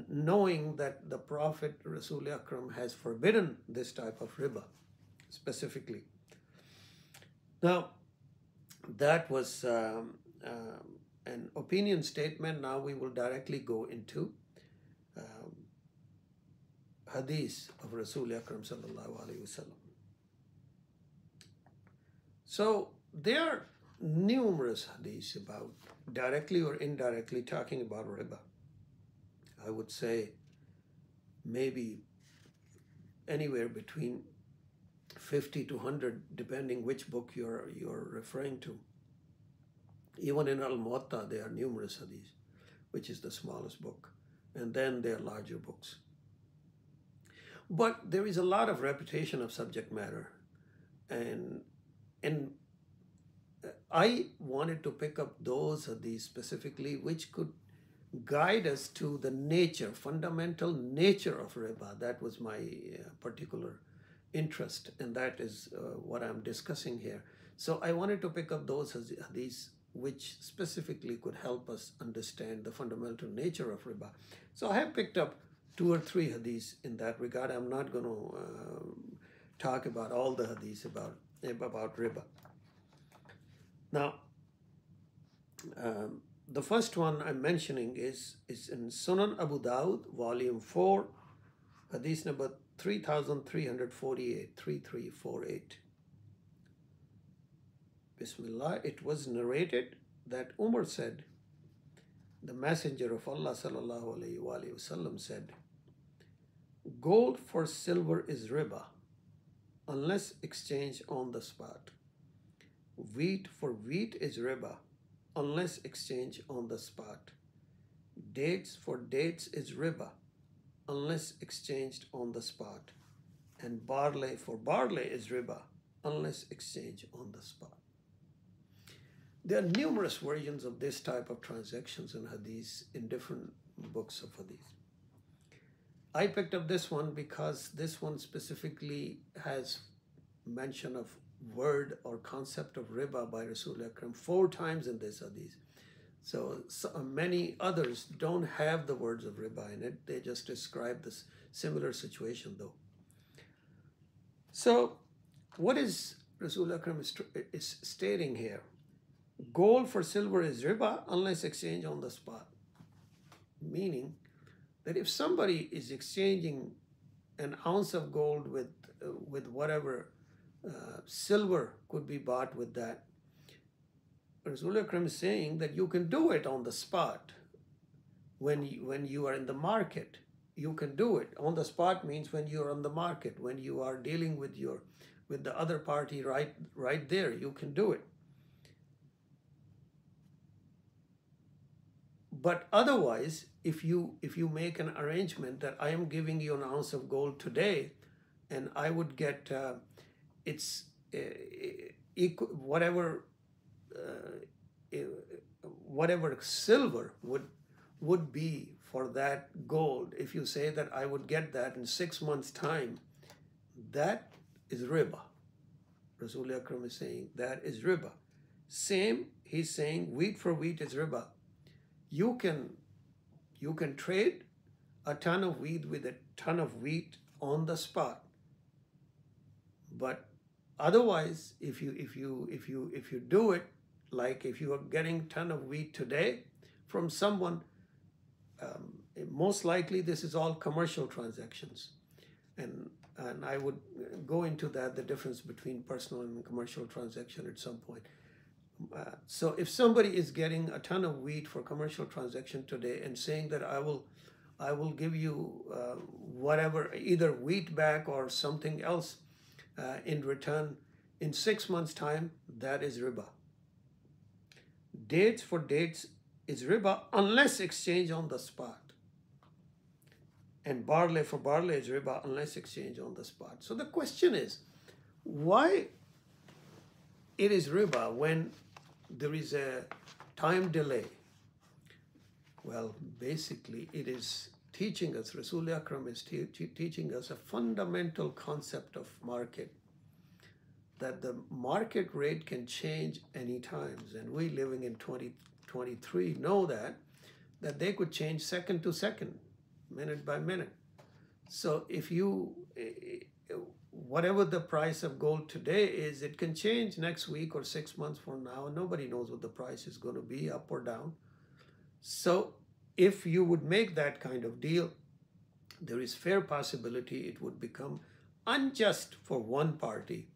knowing that the Prophet Rasul Akram has forbidden this type of riba specifically. Now, that was an opinion statement. Now we will directly go into hadith of Rasul Akram sallallahu alaihi wasallam. So there are numerous hadiths about directly or indirectly talking about riba. I would say maybe anywhere between 50 to 100, depending which book you're referring to. Even in Al-Muwatta, there are numerous hadiths, which is the smallest book. And then there are larger books. But there is a lot of repetition of subject matter. And I wanted to pick up those hadiths specifically which could guide us to the nature, fundamental nature of riba. That was my particular interest, and that is what I'm discussing here. So I wanted to pick up those hadiths which specifically could help us understand the fundamental nature of riba. So I have picked up 2 or 3 hadiths in that regard. I'm not going to talk about all the hadiths about riba. Now, the first one I'm mentioning is in Sunan Abu Dawud, volume 4, hadith number 3348, 3348. Bismillah, it was narrated that Umar said, the Messenger of Allah sallallahu alayhi wa sallam said, gold for silver is riba, unless exchanged on the spot. Wheat for wheat is riba, unless exchanged on the spot. Dates for dates is riba, unless exchanged on the spot. And barley for barley is riba, unless exchanged on the spot. There are numerous versions of this type of transactions in hadith in different books of hadith. I picked up this one because this one specifically has mention of word or concept of riba by Rasulullah Akram 4 times in this hadith. So many others don't have the words of riba in it. They just describe this similar situation though. So what is Rasulullah Akram is stating here? Gold for silver is riba unless exchanged on the spot. Meaning that if somebody is exchanging an ounce of gold with whatever silver could be bought with that, Rasulullah Akram is saying that you can do it on the spot. When you are in the market, you can do it. On the spot means when you are on the market, when you are dealing with the other party right there, you can do it. But otherwise, if you make an arrangement that I am giving you an ounce of gold today, and I would get whatever silver would be for that gold, if you say that I would get that in 6 months' time, that is riba. Rasulullah Akram is saying that is riba. Same, he's saying wheat for wheat is riba. You can trade a ton of wheat with a ton of wheat on the spot. But otherwise, if you do it, like if you are getting a ton of wheat today from someone, most likely this is all commercial transactions, and I would go into the difference between personal and commercial transaction at some point. So if somebody is getting a ton of wheat for commercial transaction today and saying that I will give you whatever, either wheat back or something else in return in 6 months' time, that is riba. Dates for dates is riba unless exchanged on the spot. And barley for barley is riba unless exchanged on the spot. So the question is, why it is riba when there is a time delay? Well, basically it is teaching us, Rasulullah Akram is teaching us a fundamental concept of market, that the market rate can change any times. And we living in 2023 know that they could change second to second, minute by minute. So if whatever the price of gold today is, it can change next week or 6 months from now. Nobody knows what the price is going to be, up or down. So if you would make that kind of deal, there is fair possibility it would become unjust for one party.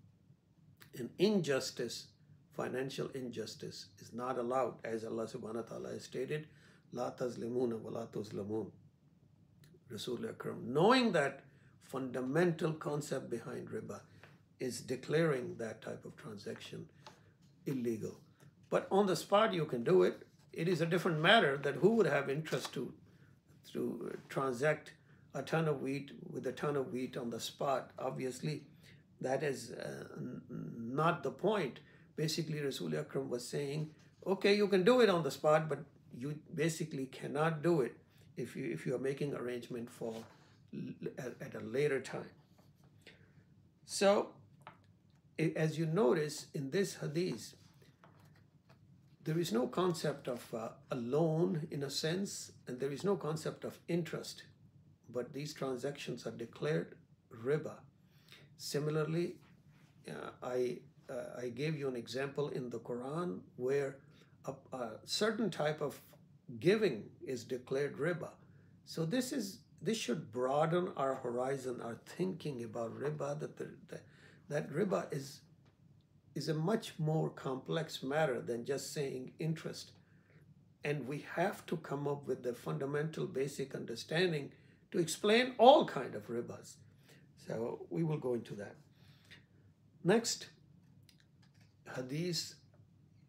An injustice, financial injustice, is not allowed, as Allah subhanahu wa ta'ala has stated, La tazlimuna wa la tuzlamun. Rasulullah Akram, knowing that fundamental concept behind riba, is declaring that type of transaction illegal. But on the spot you can do it. It is a different matter that who would have interest to transact a ton of wheat with a ton of wheat on the spot. Obviously, that is not the point. Basically, Rasulullah Akram was saying, okay, you can do it on the spot, but you basically cannot do it if you are making arrangement for at a later time. So, as you notice in this hadith, there is no concept of a loan in a sense, and there is no concept of interest, but these transactions are declared riba. Similarly, I gave you an example in the Quran where a certain type of giving is declared riba. So this should broaden our horizon, our thinking about riba, that riba is a much more complex matter than just saying interest. And we have to come up with the fundamental basic understanding to explain all kind of ribas. So we will go into that. Next, hadith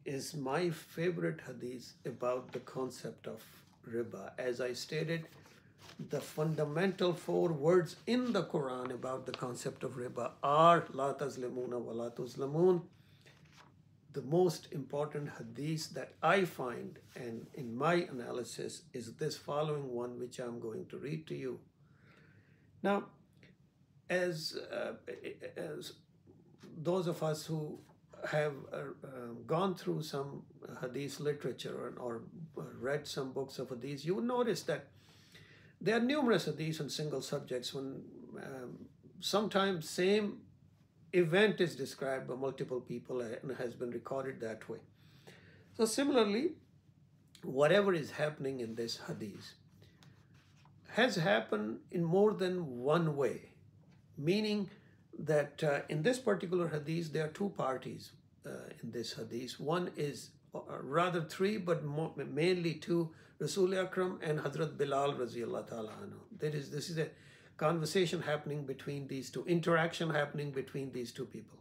is my favorite hadith about the concept of riba. As I stated, the fundamental 4 words in the Quran about the concept of riba are la tazlimuna wa la tuzlamun. The most important hadith that I find, and in my analysis, is this following one, which I'm going to read to you. Now, as those of us who have gone through some hadith literature or read some books of hadith, you will notice that there are numerous hadiths on single subjects when sometimes same event is described by multiple people and has been recorded that way. So similarly, whatever is happening in this hadith has happened in more than one way, meaning that in this particular hadith, there are 2 parties in this hadith. One is, rather 3, but mainly 2, Rasul Akram and Hazrat Bilal Raziyallahu Ta'ala Anhu. This is a conversation happening between these 2, interaction happening between these 2 people.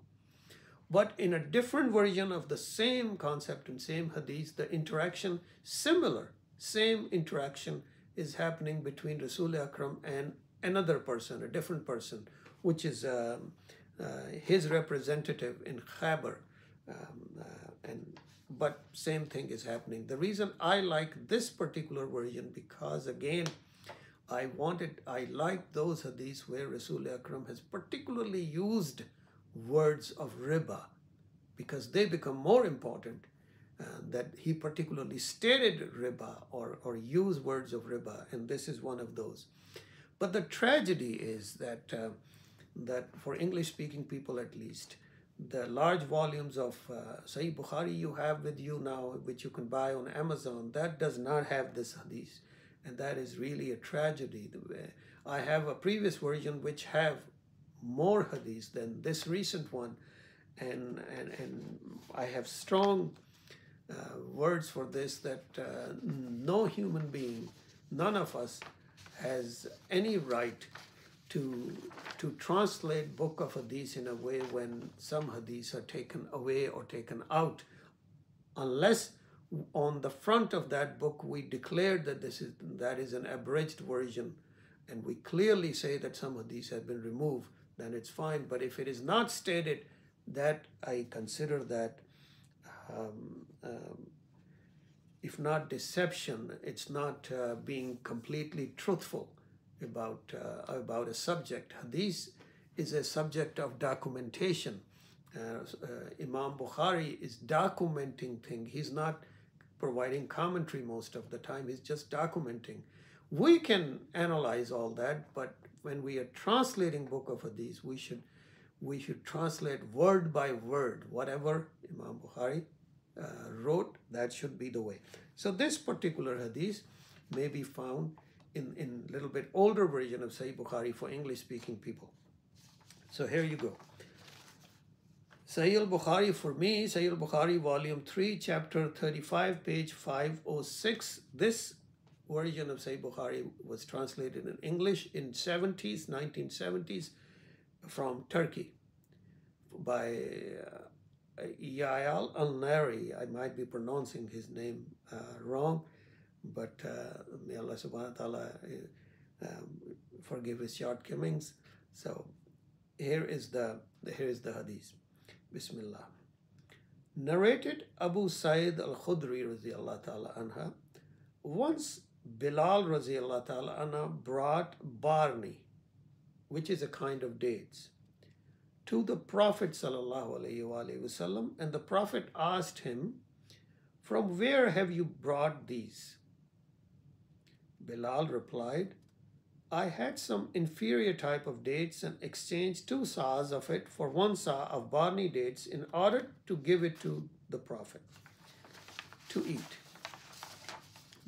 But in a different version of the same concept and same hadith, the interaction, same interaction is happening between Rasul Akram and another person, a different person, which is his representative in Khabar. But same thing is happening. The reason I like this particular version, because again, I like those hadiths where Rasul Akram has particularly used words of riba, because they become more important, that he particularly stated riba or used words of riba, and this is one of those. But the tragedy is that that for English-speaking people at least, the large volumes of Sahih Bukhari you have with you now, which you can buy on Amazon, that does not have this hadith. And that is really a tragedy. I have a previous version which have more hadith than this recent one. And I have strong words for this, that no human being, none of us has any right to translate book of hadith in a way when some hadiths are taken away or taken out, unless on the front of that book we declare that that is an abridged version, and we clearly say that some hadiths have been removed, then it's fine. But if it is not stated, that I consider that if not deception, it's not being completely truthful about a subject. Hadith is a subject of documentation. Imam Bukhari is documenting things. He's not providing commentary most of the time. He's just documenting. We can analyze all that, but when we are translating book of hadith, we should translate word by word. Whatever Imam Bukhari wrote, that should be the way. So this particular hadith may be found in a little bit older version of Sahih Bukhari for English-speaking people. So here you go. Sahih al-Bukhari for me, Sahih al-Bukhari, volume 3, chapter 35, page 506. This version of Sahih Bukhari was translated in English in 1970s from Turkey by Yael al-Nari. I might be pronouncing his name wrong, but may Allah subhanahu wa ta'ala forgive his shortcomings. So here is the hadith. Bismillah. Narrated Abu Sa'id al-Khudri radiyallahu ta'ala anha, once Bilal radiyallahu ta'ala anha brought barni, which is a kind of dates, to the Prophet sallallahu alaihi wasallam, and the Prophet asked him from where have you brought these? Bilal replied, I had some inferior type of dates and exchanged 2 sa'as of it for 1 sa' of barley dates in order to give it to the Prophet to eat.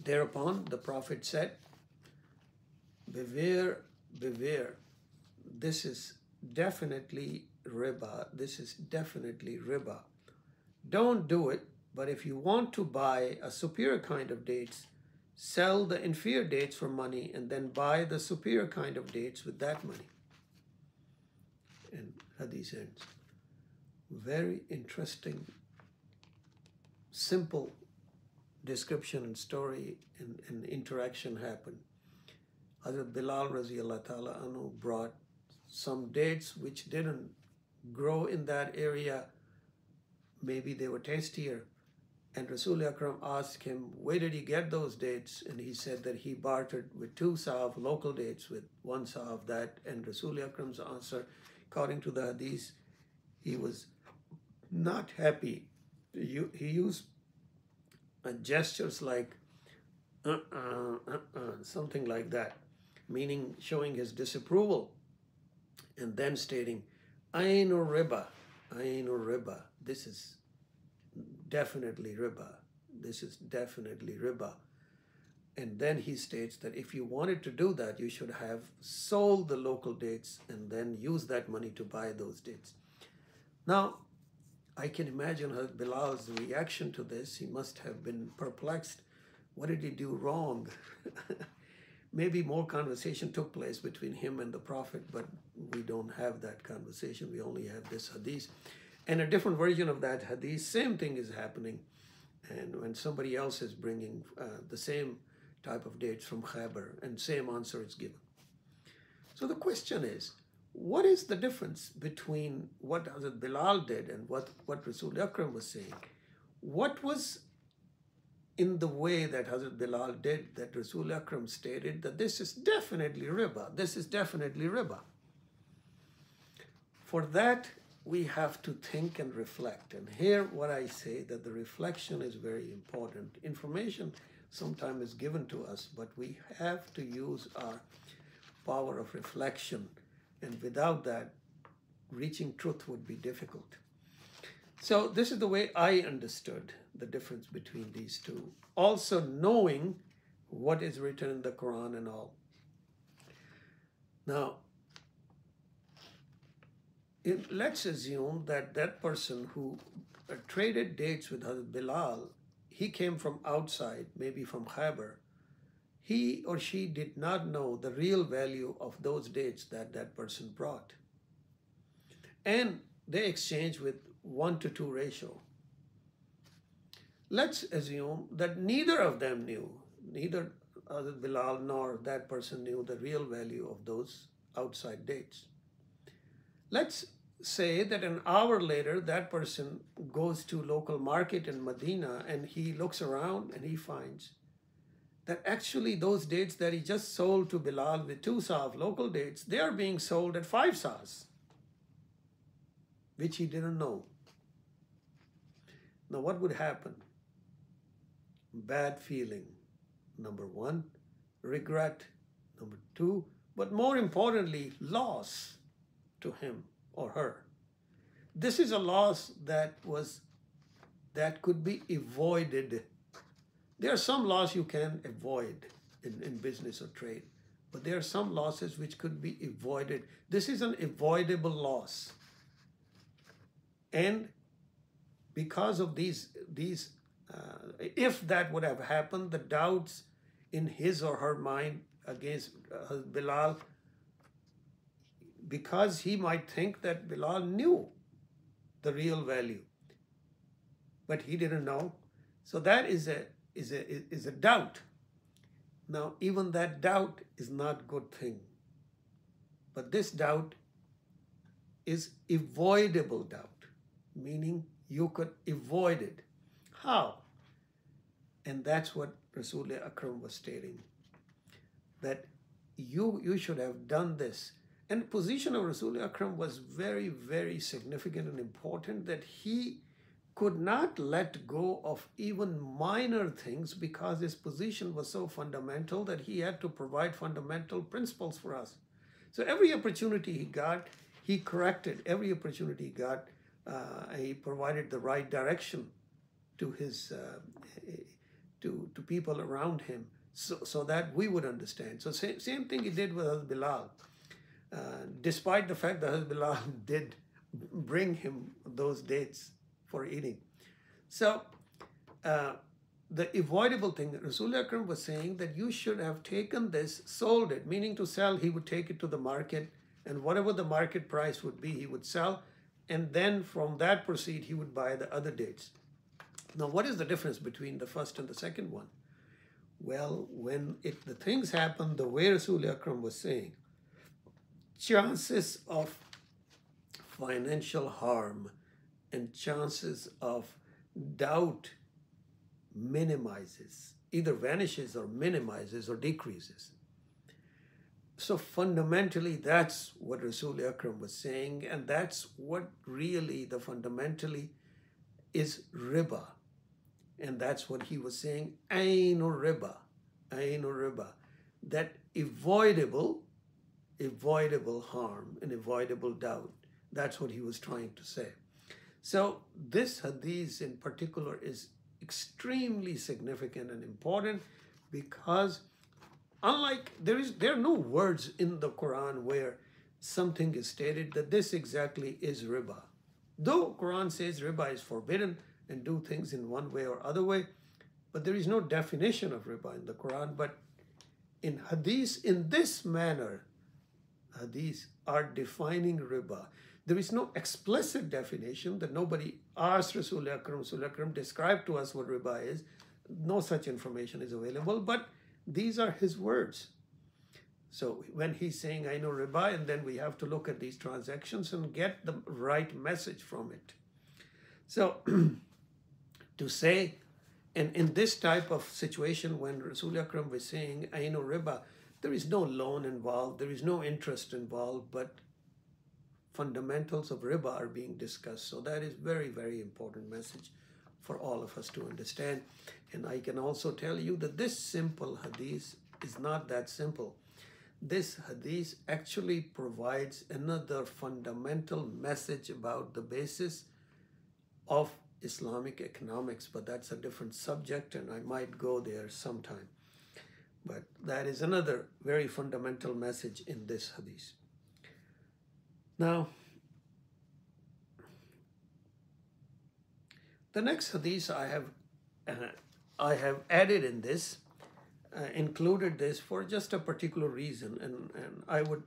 Thereupon the Prophet said, beware, beware, this is definitely riba, this is definitely riba. Don't do it, but if you want to buy a superior kind of dates, sell the inferior dates for money and then buy the superior kind of dates with that money. And hadith ends. Very interesting, simple description and story and interaction happened. Hazrat Bilal Raziyallahu Ta'ala Anhu brought some dates which didn't grow in that area. Maybe they were tastier. And Rasul Akram asked him, where did he get those dates? And he said that he bartered with 2 sa' of local dates with 1 sa' of that. And Rasul Akram's answer, according to the hadith, he was not happy. He used gestures like, something like that, meaning showing his disapproval. And then stating, Ainur riba, Ainur riba, this is definitely riba. This is definitely riba. And then he states that if you wanted to do that, you should have sold the local dates and then use that money to buy those dates. Now, I can imagine Bilal's reaction to this. He must have been perplexed. What did he do wrong? Maybe more conversation took place between him and the Prophet, but we don't have that conversation. We only have this hadith. And a different version of that hadith, same thing is happening. And when somebody else is bringing the same type of dates from Khaybar, and same answer is given. So the question is, what is the difference between what Hazrat Bilal did and what Rasul Akram was saying? What was in the way that Hazrat Bilal did that Rasul Akram stated that this is definitely riba, this is definitely riba? For that, we have to think and reflect. And here what I say, that the reflection is very important. Information sometimes is given to us, but we have to use our power of reflection. And without that, reaching truth would be difficult. So this is the way I understood the difference between these two. Also knowing what is written in the Quran and all. Now, let's assume that that person who traded dates with Hazrat Bilal, he came from outside, maybe from Khaybar. He or she did not know the real value of those dates that that person brought. And they exchanged with 1-to-2 ratio. Let's assume that neither of them knew, neither Hazrat Bilal nor that person knew the real value of those outside dates. Let's say that an hour later, that person goes to local market in Medina and he looks around and he finds that actually those dates that he just sold to Bilal with 2 sa' of local dates, they are being sold at 5 sa'as, which he didn't know. Now what would happen? Bad feeling, number 1, regret, number 2, but more importantly, loss to him or her. This is a loss that could be avoided. There are some losses you can avoid in business or trade, but there are some losses which could be avoided. This is an avoidable loss. And because of these if that would have happened, the doubts in his or her mind against Bilal, because he might think that Bilal knew the real value, but he didn't know. So that is a doubt. Now, even that doubt is not a good thing. But this doubt is avoidable doubt, meaning you could avoid it. How? And that's what Rasul Akram was stating, that you should have done this. And the position of Rasul Akram was very, very significant and important, that he could not let go of even minor things because his position was so fundamental that he had to provide fundamental principles for us. So every opportunity he got, he corrected. Every opportunity he got, he provided the right direction to his to people around him, so that we would understand. So same thing he did with Hazrat Bilal. Despite the fact that Hazrat Bilal did bring him those dates for eating. So the avoidable thing, Rasul Akram was saying that you should have taken this, sold it, meaning to sell. He would take it to the market, and whatever the market price would be, he would sell, and then from that proceed, he would buy the other dates. Now, what is the difference between the first and the second one? Well, when the things happen the way Rasul Akram was saying, chances of financial harm and chances of doubt minimizes, either vanishes or minimizes or decreases. So fundamentally, that's what Rasul Akram was saying, and that's what really the fundamentally is riba. And that's what he was saying, Ainu riba, that avoidable harm and avoidable doubt. That's what he was trying to say. So this hadith in particular is extremely significant and important because unlike, there are no words in the Quran where something is stated that this exactly is riba. Though Quran says riba is forbidden and do things in one way or other way, but there is no definition of riba in the Quran. But in hadith, in this manner, hadith are defining riba. There is no explicit definition that nobody asked Rasul Akram. Rasul Akram described to us what riba is. No such information is available, but these are his words. So when he's saying, I know riba, and then we have to look at these transactions and get the right message from it. So to say, and in this type of situation, when Rasul Akram was saying, I know riba, there is no loan involved, there is no interest involved, but fundamentals of riba are being discussed. So that is very, very important message for all of us to understand. And I can also tell you that this simple hadith is not that simple. This hadith actually provides another fundamental message about the basis of Islamic economics, but that's a different subject and I might go there sometime. But that is another very fundamental message in this hadith. Now, the next hadith I have added in this, included this for just a particular reason, and I would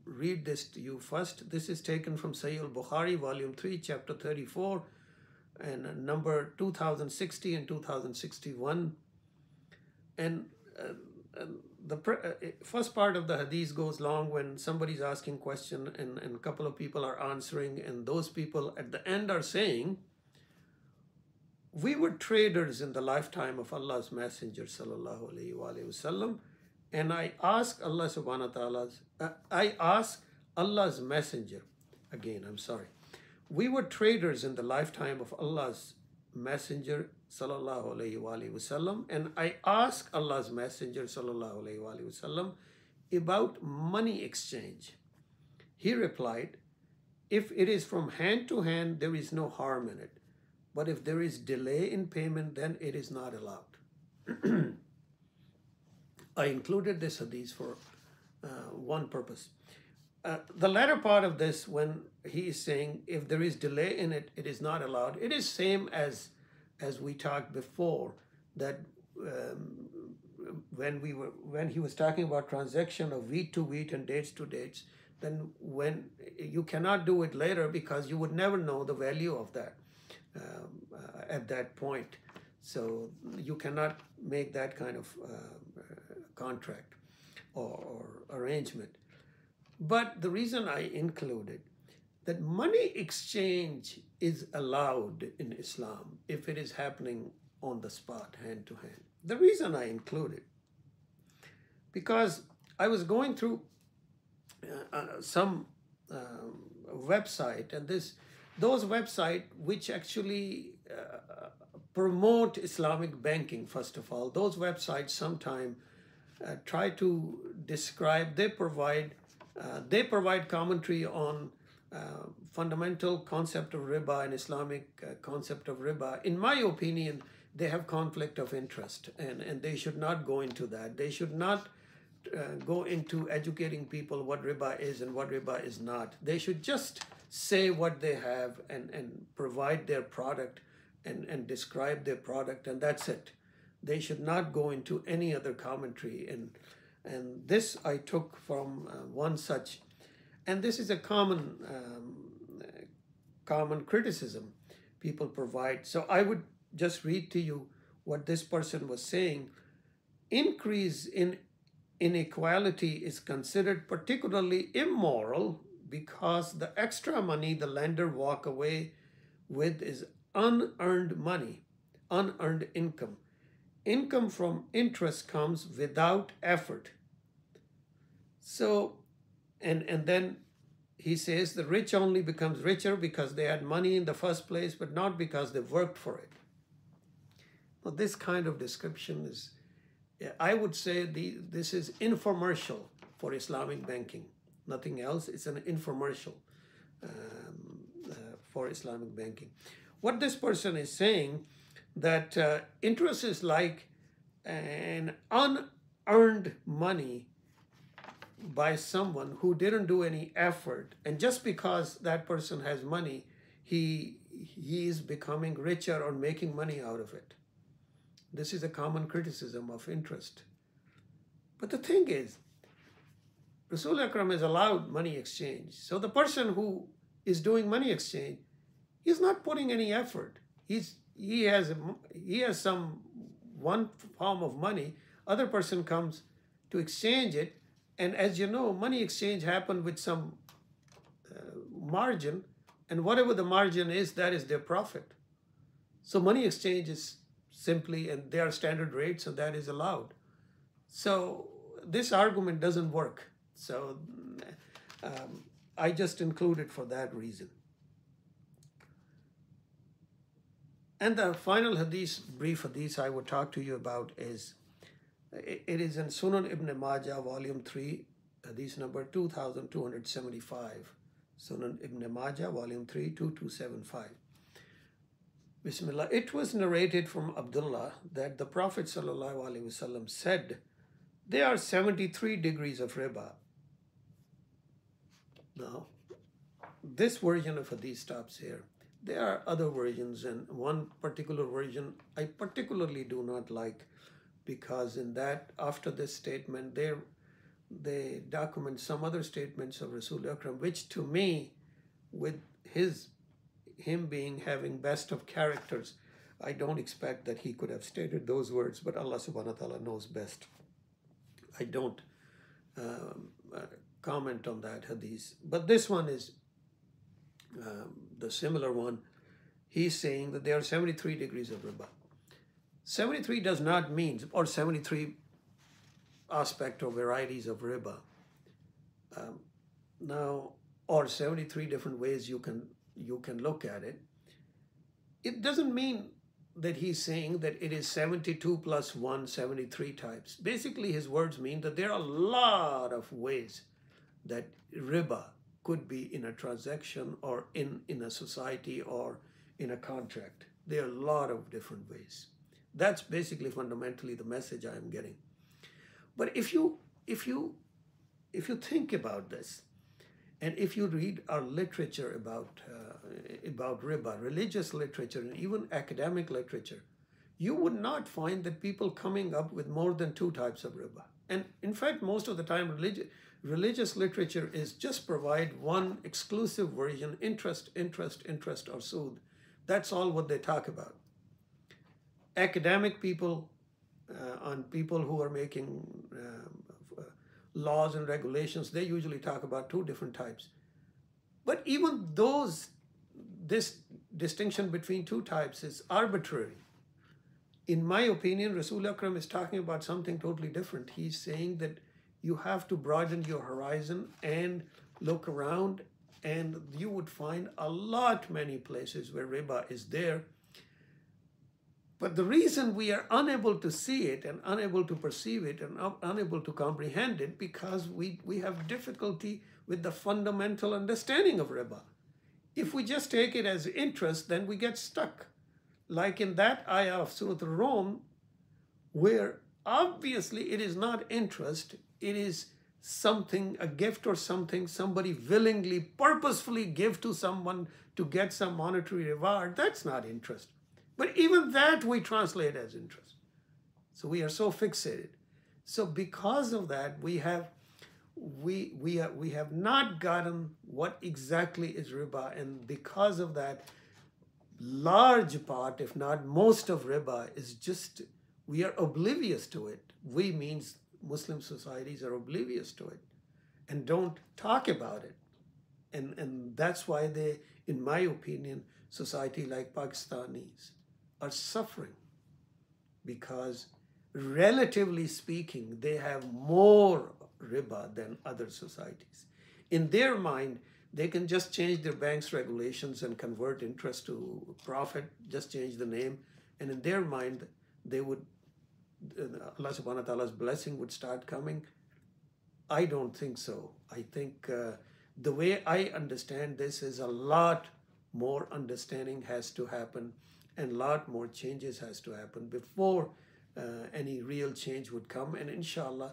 read this to you first. This is taken from Sahih al-Bukhari, volume 3, chapter 34, and number 2060 and 2061. And the first part of the hadith goes long when somebody's asking question and a couple of people are answering, and those people at the end are saying, we were traders in the lifetime of Allah's Messenger sallallahu alaihi wasallam, and I asked Allah subhanahu wa ta'ala, I asked Allah's Messenger, again, I'm sorry. We were traders in the lifetime of Allah's Messenger sallallahu alaihi wasallam, and I asked Allah's Messenger sallallahu alaihi wasallam about money exchange. He replied, if it is from hand to hand, there is no harm in it. But if there is delay in payment, then it is not allowed. I included this hadith for one purpose. The latter part of this, when he is saying if there is delay in it, it is not allowed. It is same as we talked before, that when he was talking about transaction of wheat to wheat and dates to dates, then when you cannot do it later because you would never know the value of that at that point. So you cannot make that kind of contract or arrangement. But the reason I included that money exchange is allowed in Islam if it is happening on the spot, hand to hand. The reason I included, because I was going through some website, and those websites which actually promote Islamic banking, first of all. Those websites sometimes try to describe, they provide commentary on fundamental concept of riba and Islamic concept of riba. In my opinion, they have conflict of interest, and they should not go into that. They should not go into educating people what riba is and what riba is not. They should just say what they have and provide their product and describe their product, and that's it. They should not go into any other commentary. And this I took from one such, and this is a common criticism people provide. So I would just read to you what this person was saying. Increase in inequality is considered particularly immoral because the extra money the lender walk away with is unearned money, unearned income. Income from interest comes without effort. So, and then he says the rich only becomes richer because they had money in the first place, but not because they worked for it. Now, this kind of description is, I would say this is infomercial for Islamic banking. Nothing else. It's an infomercial for Islamic banking. What this person is saying, that interest is like an unearned money by someone who didn't do any effort, and just because that person has money, he is becoming richer or making money out of it. This is a common criticism of interest. But the thing is, Rasul Akram has allowed money exchange. So the person who is doing money exchange, he's not putting any effort. He has some one form of money. Other person comes to exchange it, and as you know, money exchange happened with some margin, and whatever the margin is, that is their profit. So money exchange is simply, and there are standard rates, and that is allowed. So this argument doesn't work. So I just include it for that reason. And the final hadith, brief hadith I would talk to you about is, it is in Sunan Ibn Majah, volume 3, hadith number 2275. Sunan Ibn Majah, volume 3, 2275. Bismillah. It was narrated from Abdullah that the Prophet ﷺ said, there are 73 degrees of riba. Now, this version of hadith stops here. There are other versions, and one particular version I particularly do not like, because in that, after this statement, they document some other statements of Rasul Akram, which to me, with him having best of characters, I don't expect that he could have stated those words, but Allah subhanahu wa ta'ala knows best. I don't comment on that hadith. But this one is the similar one. He's saying that there are 73 degrees of riba. 73 does not mean, or 73 aspect or varieties of riba. Now, or 73 different ways you can look at it. It doesn't mean that he's saying that it is 72 plus 1, 73 types. Basically, his words mean that there are a lot of ways that riba could be in a transaction or in a society or in a contract. There are a lot of different ways. That's basically fundamentally the message I am getting. But if you think about this, and if you read our literature about riba, religious literature, and even academic literature, you would not find that people coming up with more than 2 types of riba. And in fact, most of the time, religious literature is just provide one exclusive version, interest, or sood. That's all what they talk about. Academic people, on people who are making laws and regulations, they usually talk about 2 different types. But even this distinction between 2 types is arbitrary. In my opinion, Rasul Akram is talking about something totally different. He's saying that you have to broaden your horizon and look around, and you would find many places where riba is there. But the reason we are unable to see it and unable to perceive it and unable to comprehend it, because we have difficulty with the fundamental understanding of riba. If we just take it as interest, then we get stuck. Like in that ayah of Surah Al-Rum, where obviously it is not interest, it is something, a gift or something somebody willingly, purposefully give to someone to get some monetary reward. That's not interest. But even that we translate as interest. So we are so fixated. So because of that, we have not gotten what exactly is riba, and because of that, large part, if not most of riba is just, we are oblivious to it. We means Muslim societies are oblivious to it and don't talk about it. And that's why they, in my opinion, society like Pakistanis are suffering, because relatively speaking, they have more riba than other societies. In their mind, they can just change their bank's regulations and convert interest to profit, just change the name. And in their mind, they would, Allah subhanahu wa ta'ala's blessing would start coming. I don't think so. I think the way I understand this is a lot more understanding has to happen and a lot more changes has to happen before any real change would come. And inshallah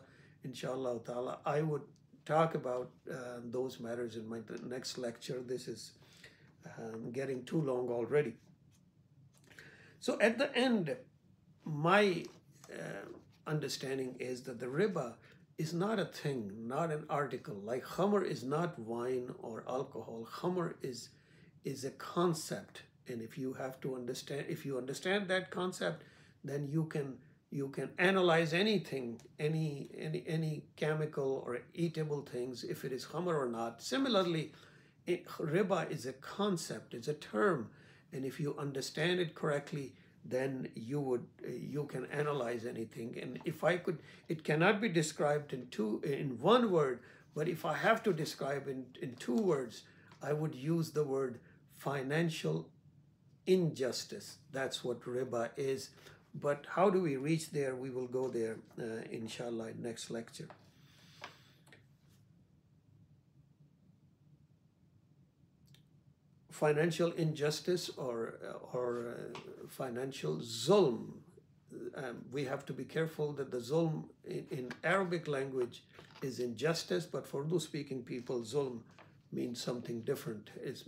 ta'ala, I would talk about those matters in my next lecture. This is getting too long already. So at the end, my understanding is that the riba is not a thing, not an article. Like khamr is not wine or alcohol. Khamr is a concept, and if you have to understand, if you understand that concept, then you can analyze anything, any chemical or eatable things, if it is khamr or not. Similarly, riba is a concept, it's a term, and if you understand it correctly, then you can analyze anything. And if I could, it cannot be described in one word, but if I have to describe in 2 words, I would use the word financial injustice. That's what riba is. But how do we reach there? We will go there, inshallah, in next lecture. Financial injustice or financial zulm. We have to be careful that the zulm in Arabic language is injustice, but for Urdu-speaking people, zulm means something different. It's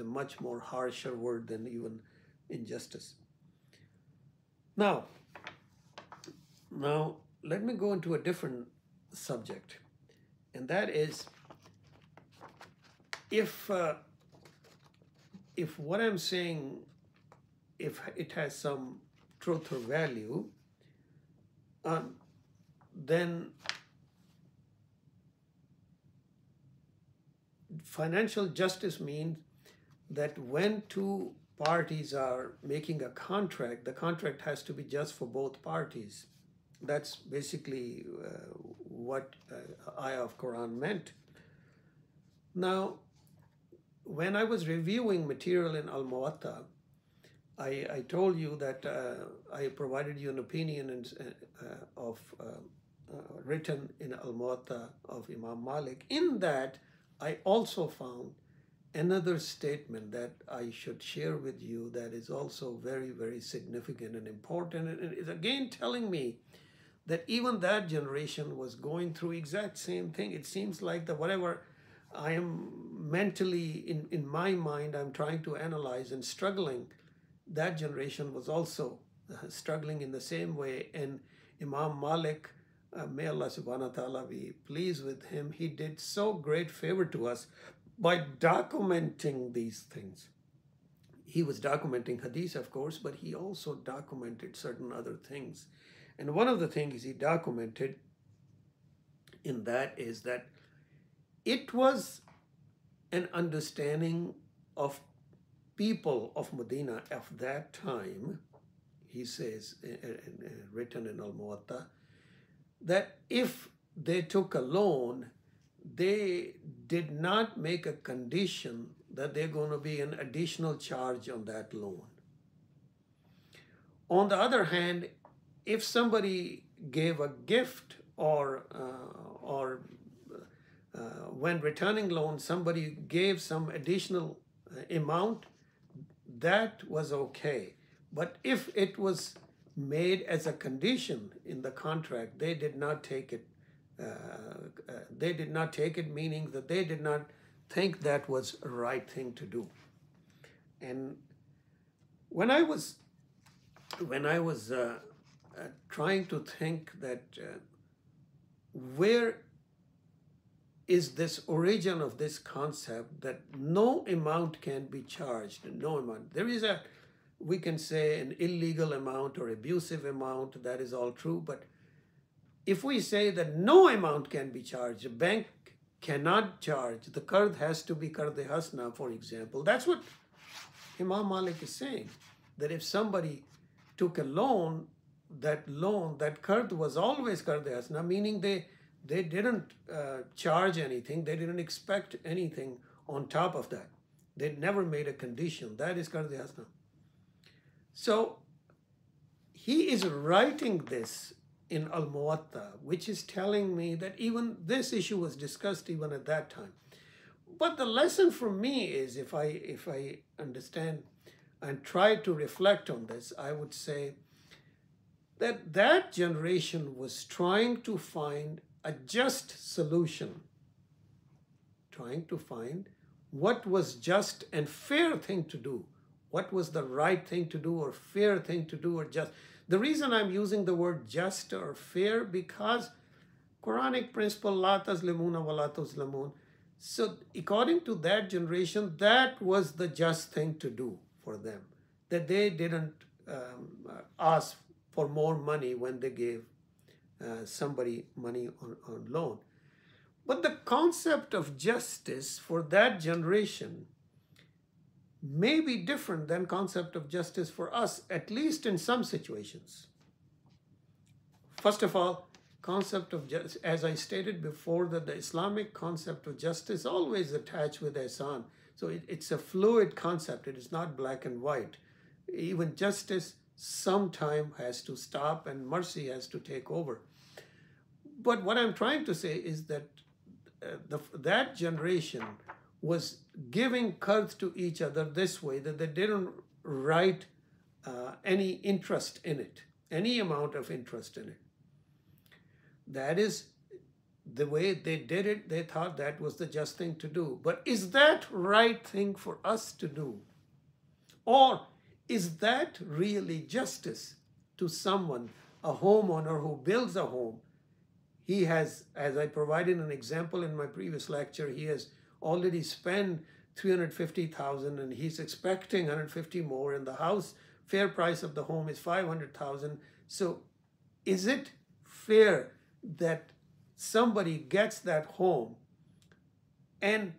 a much more harsher word than even injustice. Now, let me go into a different subject, and that is if what I'm saying, if it has some truth or value, then financial justice means that when 2 parties are making a contract, the contract has to be just for both parties. That's basically what ayah of Quran meant. Now, when I was reviewing material in Al-Muwatta, I told you that I provided you an opinion written in Al-Muwatta of Imam Malik. In that, I also found another statement that I should share with you that is also very, very significant and important. And it is again telling me that even that generation was going through exact same thing. It seems like that whatever I am mentally, in my mind, I'm trying to analyze and struggling, that generation was also struggling in the same way. And Imam Malik, may Allah subhanahu wa ta'ala be pleased with him, he did so great favor to us by documenting these things. He was documenting hadith, of course, but he also documented certain other things. And one of the things he documented in that is that it was an understanding of people of Medina of that time, he says, written in Al-Muwatta, that if they took a loan, they did not make a condition that they're going to be an additional charge on that loan. On the other hand, if somebody gave a gift or when returning loan, somebody gave some additional amount, that was okay. But if it was made as a condition in the contract, they did not take it. They did not take it, meaning that they did not think that was a right thing to do. And when I was trying to think that where is this origin of this concept that no amount can be charged, no amount. There is a, we can say, an illegal amount or abusive amount, that is all true, but if we say that no amount can be charged, a bank cannot charge, the qard has to be qard hasna, for example. That's what Imam Malik is saying, that if somebody took a loan, that qard was always qard hasna, meaning they didn't charge anything, they didn't expect anything on top of that. They never made a condition. That is qard hasna. So he is writing this in Al-Muwatta, which is telling me that even this issue was discussed even at that time. But the lesson for me is, if I understand and try to reflect on this, I would say that that generation was trying to find a just solution, trying to find what was just and fair thing to do, what was the right thing to do or fair thing to do or just. The reason I'm using the word just or fair, because Quranic principle, la tazlimuna wa la tuzlamun. So according to that generation, that was the just thing to do for them, that they didn't ask for more money when they gave somebody money on loan. But the concept of justice for that generation may be different than concept of justice for us, at least in some situations. First of all, concept of justice, as I stated before, that the Islamic concept of justice always attached with ihsan. So it's a fluid concept. It is not black and white. Even justice sometime has to stop and mercy has to take over. But what I'm trying to say is that that generation was giving qard to each other this way, that they didn't write any interest in it, any amount of interest in it. That is the way they did it. They thought that was the just thing to do. But is that right thing for us to do? Or is that really justice to someone, a homeowner who builds a home? He has, as I provided an example in my previous lecture, he has already spent $350,000 and he's expecting $150,000 more, and the house fair price of the home is $500,000. So is it fair that somebody gets that home and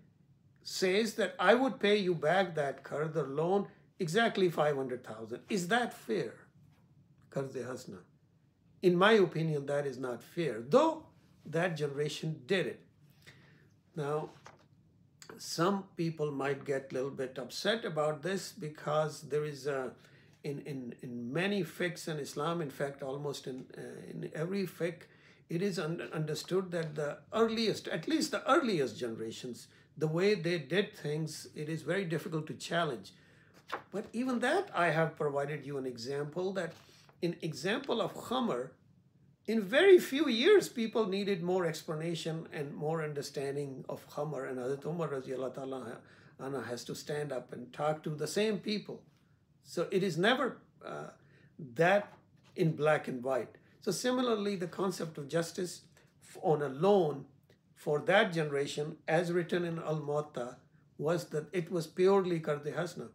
says that I would pay you back that qard or loan exactly $500,000? Is that fair? Qard hasna. In my opinion, that is not fair, though that generation did it. Now, some people might get a little bit upset about this, because there is in many fiqhs in Islam, in fact, almost in every fiqh, it is understood that the earliest, at least the earliest generations, the way they did things, it is very difficult to challenge. But even that, I have provided you an example, that in example of khamr, in very few years, people needed more explanation and more understanding of khamr, and Hazrat Umar radiallahu ta'ala anha has to stand up and talk to the same people. So it is never that in black and white. So similarly, the concept of justice on a loan for that generation, as written in Al-Muwatta, was that it was purely qard hasna.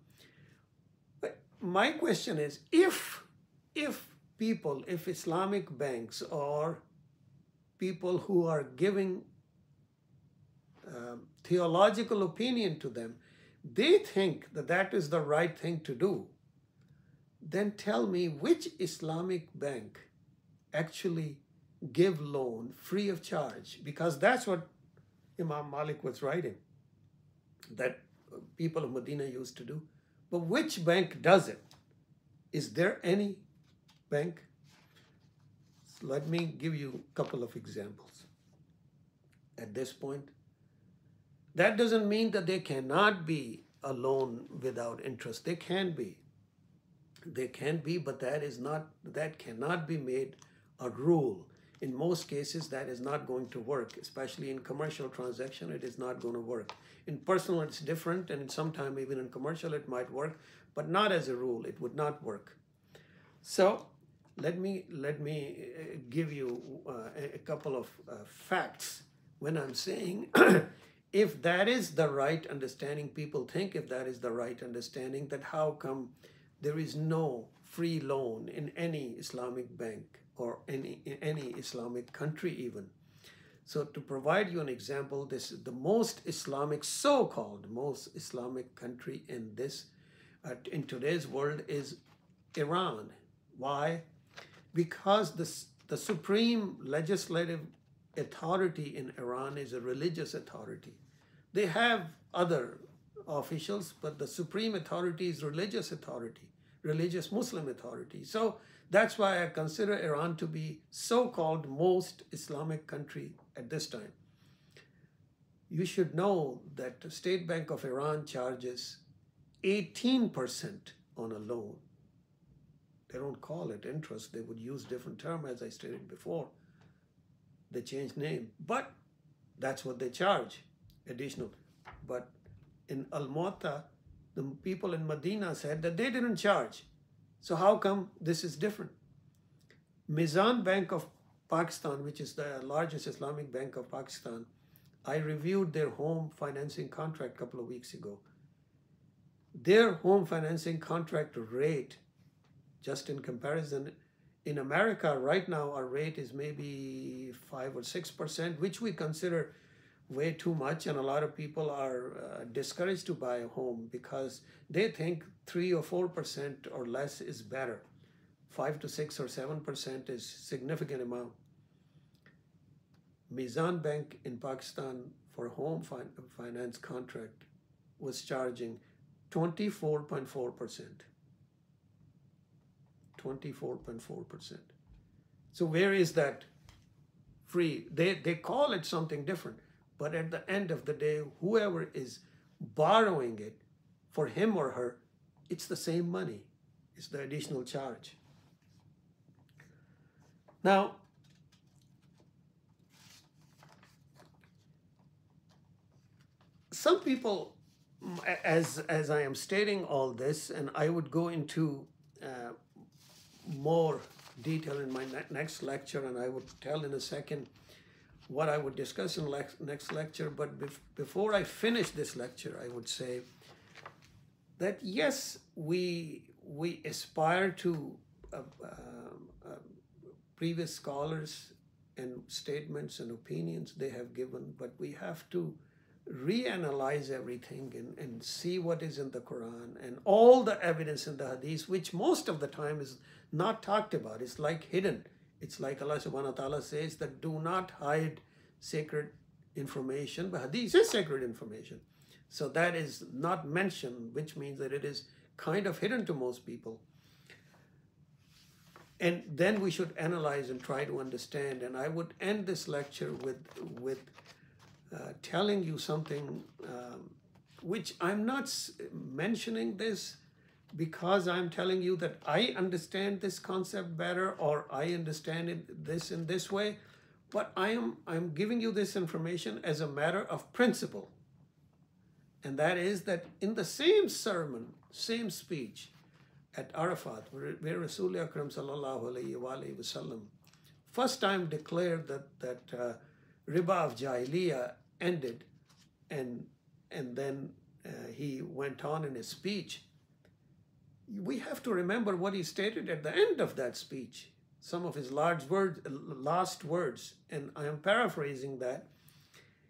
But my question is, if people, if Islamic banks or people who are giving theological opinion to them, they think that that is the right thing to do, then tell me which Islamic bank actually give loan free of charge, because that's what Imam Malik was writing, that people of Medina used to do. But which bank does it? Is there any bank. Let me give you a couple of examples. At this point, that doesn't mean that they cannot be a loan without interest. They can be. They can be, but that cannot be made a rule. In most cases, that is not going to work, especially in commercial transaction, it is not going to work. In personal, it's different, and sometimes even in commercial, it might work, but not as a rule, it would not work. So let me give you a couple of facts when I'm saying if that is the right understanding, people think if that is the right understanding, that how come there is no free loan in any Islamic bank or in any Islamic country even. So to provide you an example, this is the most Islamic, so-called most Islamic country in today's world is Iran. Why? Because the supreme legislative authority in Iran is a religious authority. They have other officials, but the supreme authority is religious authority, religious Muslim authority. So that's why I consider Iran to be so-called most Islamic country at this time. You should know that the State Bank of Iran charges 18% on a loan. They don't call it interest. They would use different term, as I stated before. They changed name, but that's what they charge, additional. But in Al-Muwatta, the people in Medina said that they didn't charge. So how come this is different? Mizan Bank of Pakistan, which is the largest Islamic bank of Pakistan, I reviewed their home financing contract a couple of weeks ago. Their home financing contract rate, just in comparison, in America right now our rate is maybe 5 or 6%, which we consider way too much, and a lot of people are discouraged to buy a home because they think 3 or 4% or less is better. 5 to 6 or 7% is significant amount. Mizan Bank in Pakistan for home finance contract was charging 24.4%. 24.4%. So where is that free? They call it something different, but at the end of the day, whoever is borrowing it, for him or her, it's the same money. It's the additional charge. Now, some people, as I am stating all this, and I would go into more detail in my next lecture, and I would tell in a second what I would discuss in next lecture. But before I finish this lecture, I would say that yes, we aspire to previous scholars and statements and opinions they have given, but we have to reanalyze everything and see what is in the Quran and all the evidence in the Hadith, which most of the time is not talked about. It's like hidden. It's like Allah subhanahu wa ta'ala says that do not hide sacred information, but Hadith is sacred information. So that is not mentioned, which means that it is kind of hidden to most people. And then we should analyze and try to understand. And I would end this lecture with telling you something which I'm not mentioning this because I'm telling you that I understand this concept better or I understand this in this way, but I'm giving you this information as a matter of principle. And that is that in the same sermon, same speech at Arafat, where Rasulullah Akram sallallahu alayhi wa sallam first time declared that Riba of Jahiliyyah ended, and then he went on in his speech. We have to remember what he stated at the end of that speech, some of his last words, and I am paraphrasing that.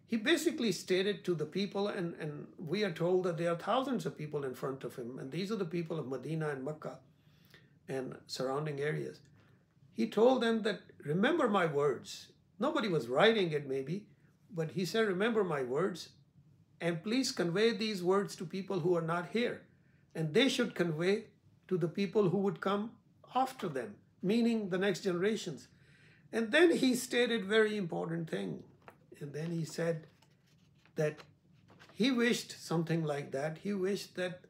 He basically stated to the people, and we are told that there are thousands of people in front of him, and these are the people of Medina and Mecca and surrounding areas. He told them that, remember my words. Nobody was writing it maybe, but he said, remember my words, and please convey these words to people who are not here. And they should convey to the people who would come after them, meaning the next generations. And then he stated very important thing. And then he said that he wished something like that. He wished that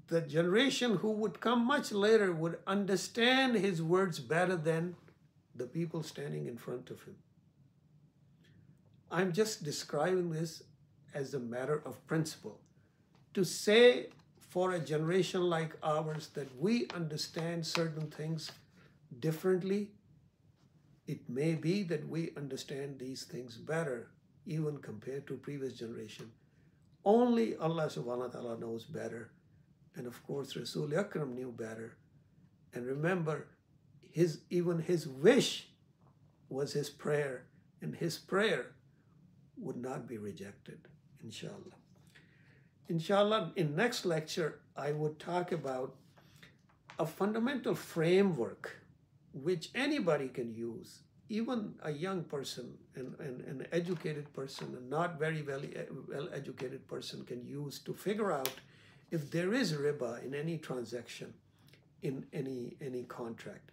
the generation who would come much later would understand his words better than the people standing in front of him. I'm just describing this as a matter of principle. To say for a generation like ours that we understand certain things differently, it may be that we understand these things better, even compared to previous generation. Only Allah subhanahu wa ta'ala knows better. And of course, Rasul Akram knew better. And remember, even his wish was his prayer, and his prayer would not be rejected, inshallah. Inshallah, in next lecture, I would talk about a fundamental framework which anybody can use, even a young person and an educated person, and not very well-educated person can use to figure out if there is riba in any transaction, in any contract.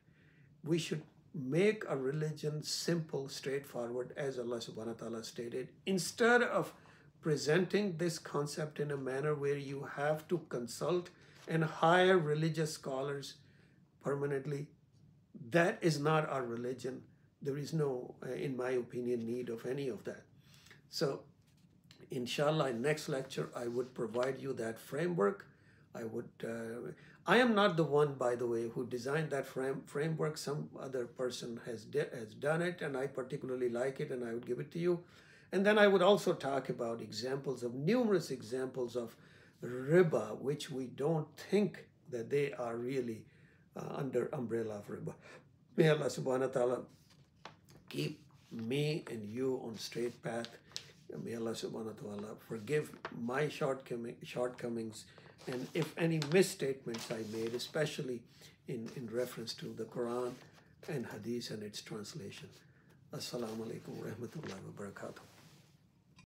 We should make a religion simple, straightforward, as Allah subhanahu wa ta'ala stated, instead of presenting this concept in a manner where you have to consult and hire religious scholars permanently. That is not our religion. There is no, in my opinion, need of any of that. So, inshallah, in next lecture, I would provide you that framework. I am not the one, by the way, who designed that framework. Some other person has done it, and I particularly like it, and I would give it to you. And then I would also talk about numerous examples of riba, which we don't think that they are really under umbrella of riba. May Allah subhanahu wa ta'ala keep me and you on straight path. May Allah subhanahu wa ta'ala forgive my shortcomings, and if any misstatements I made, especially in reference to the Quran and Hadith and its translation. Assalamu alaikum wa rahmatullahi wa barakatuh.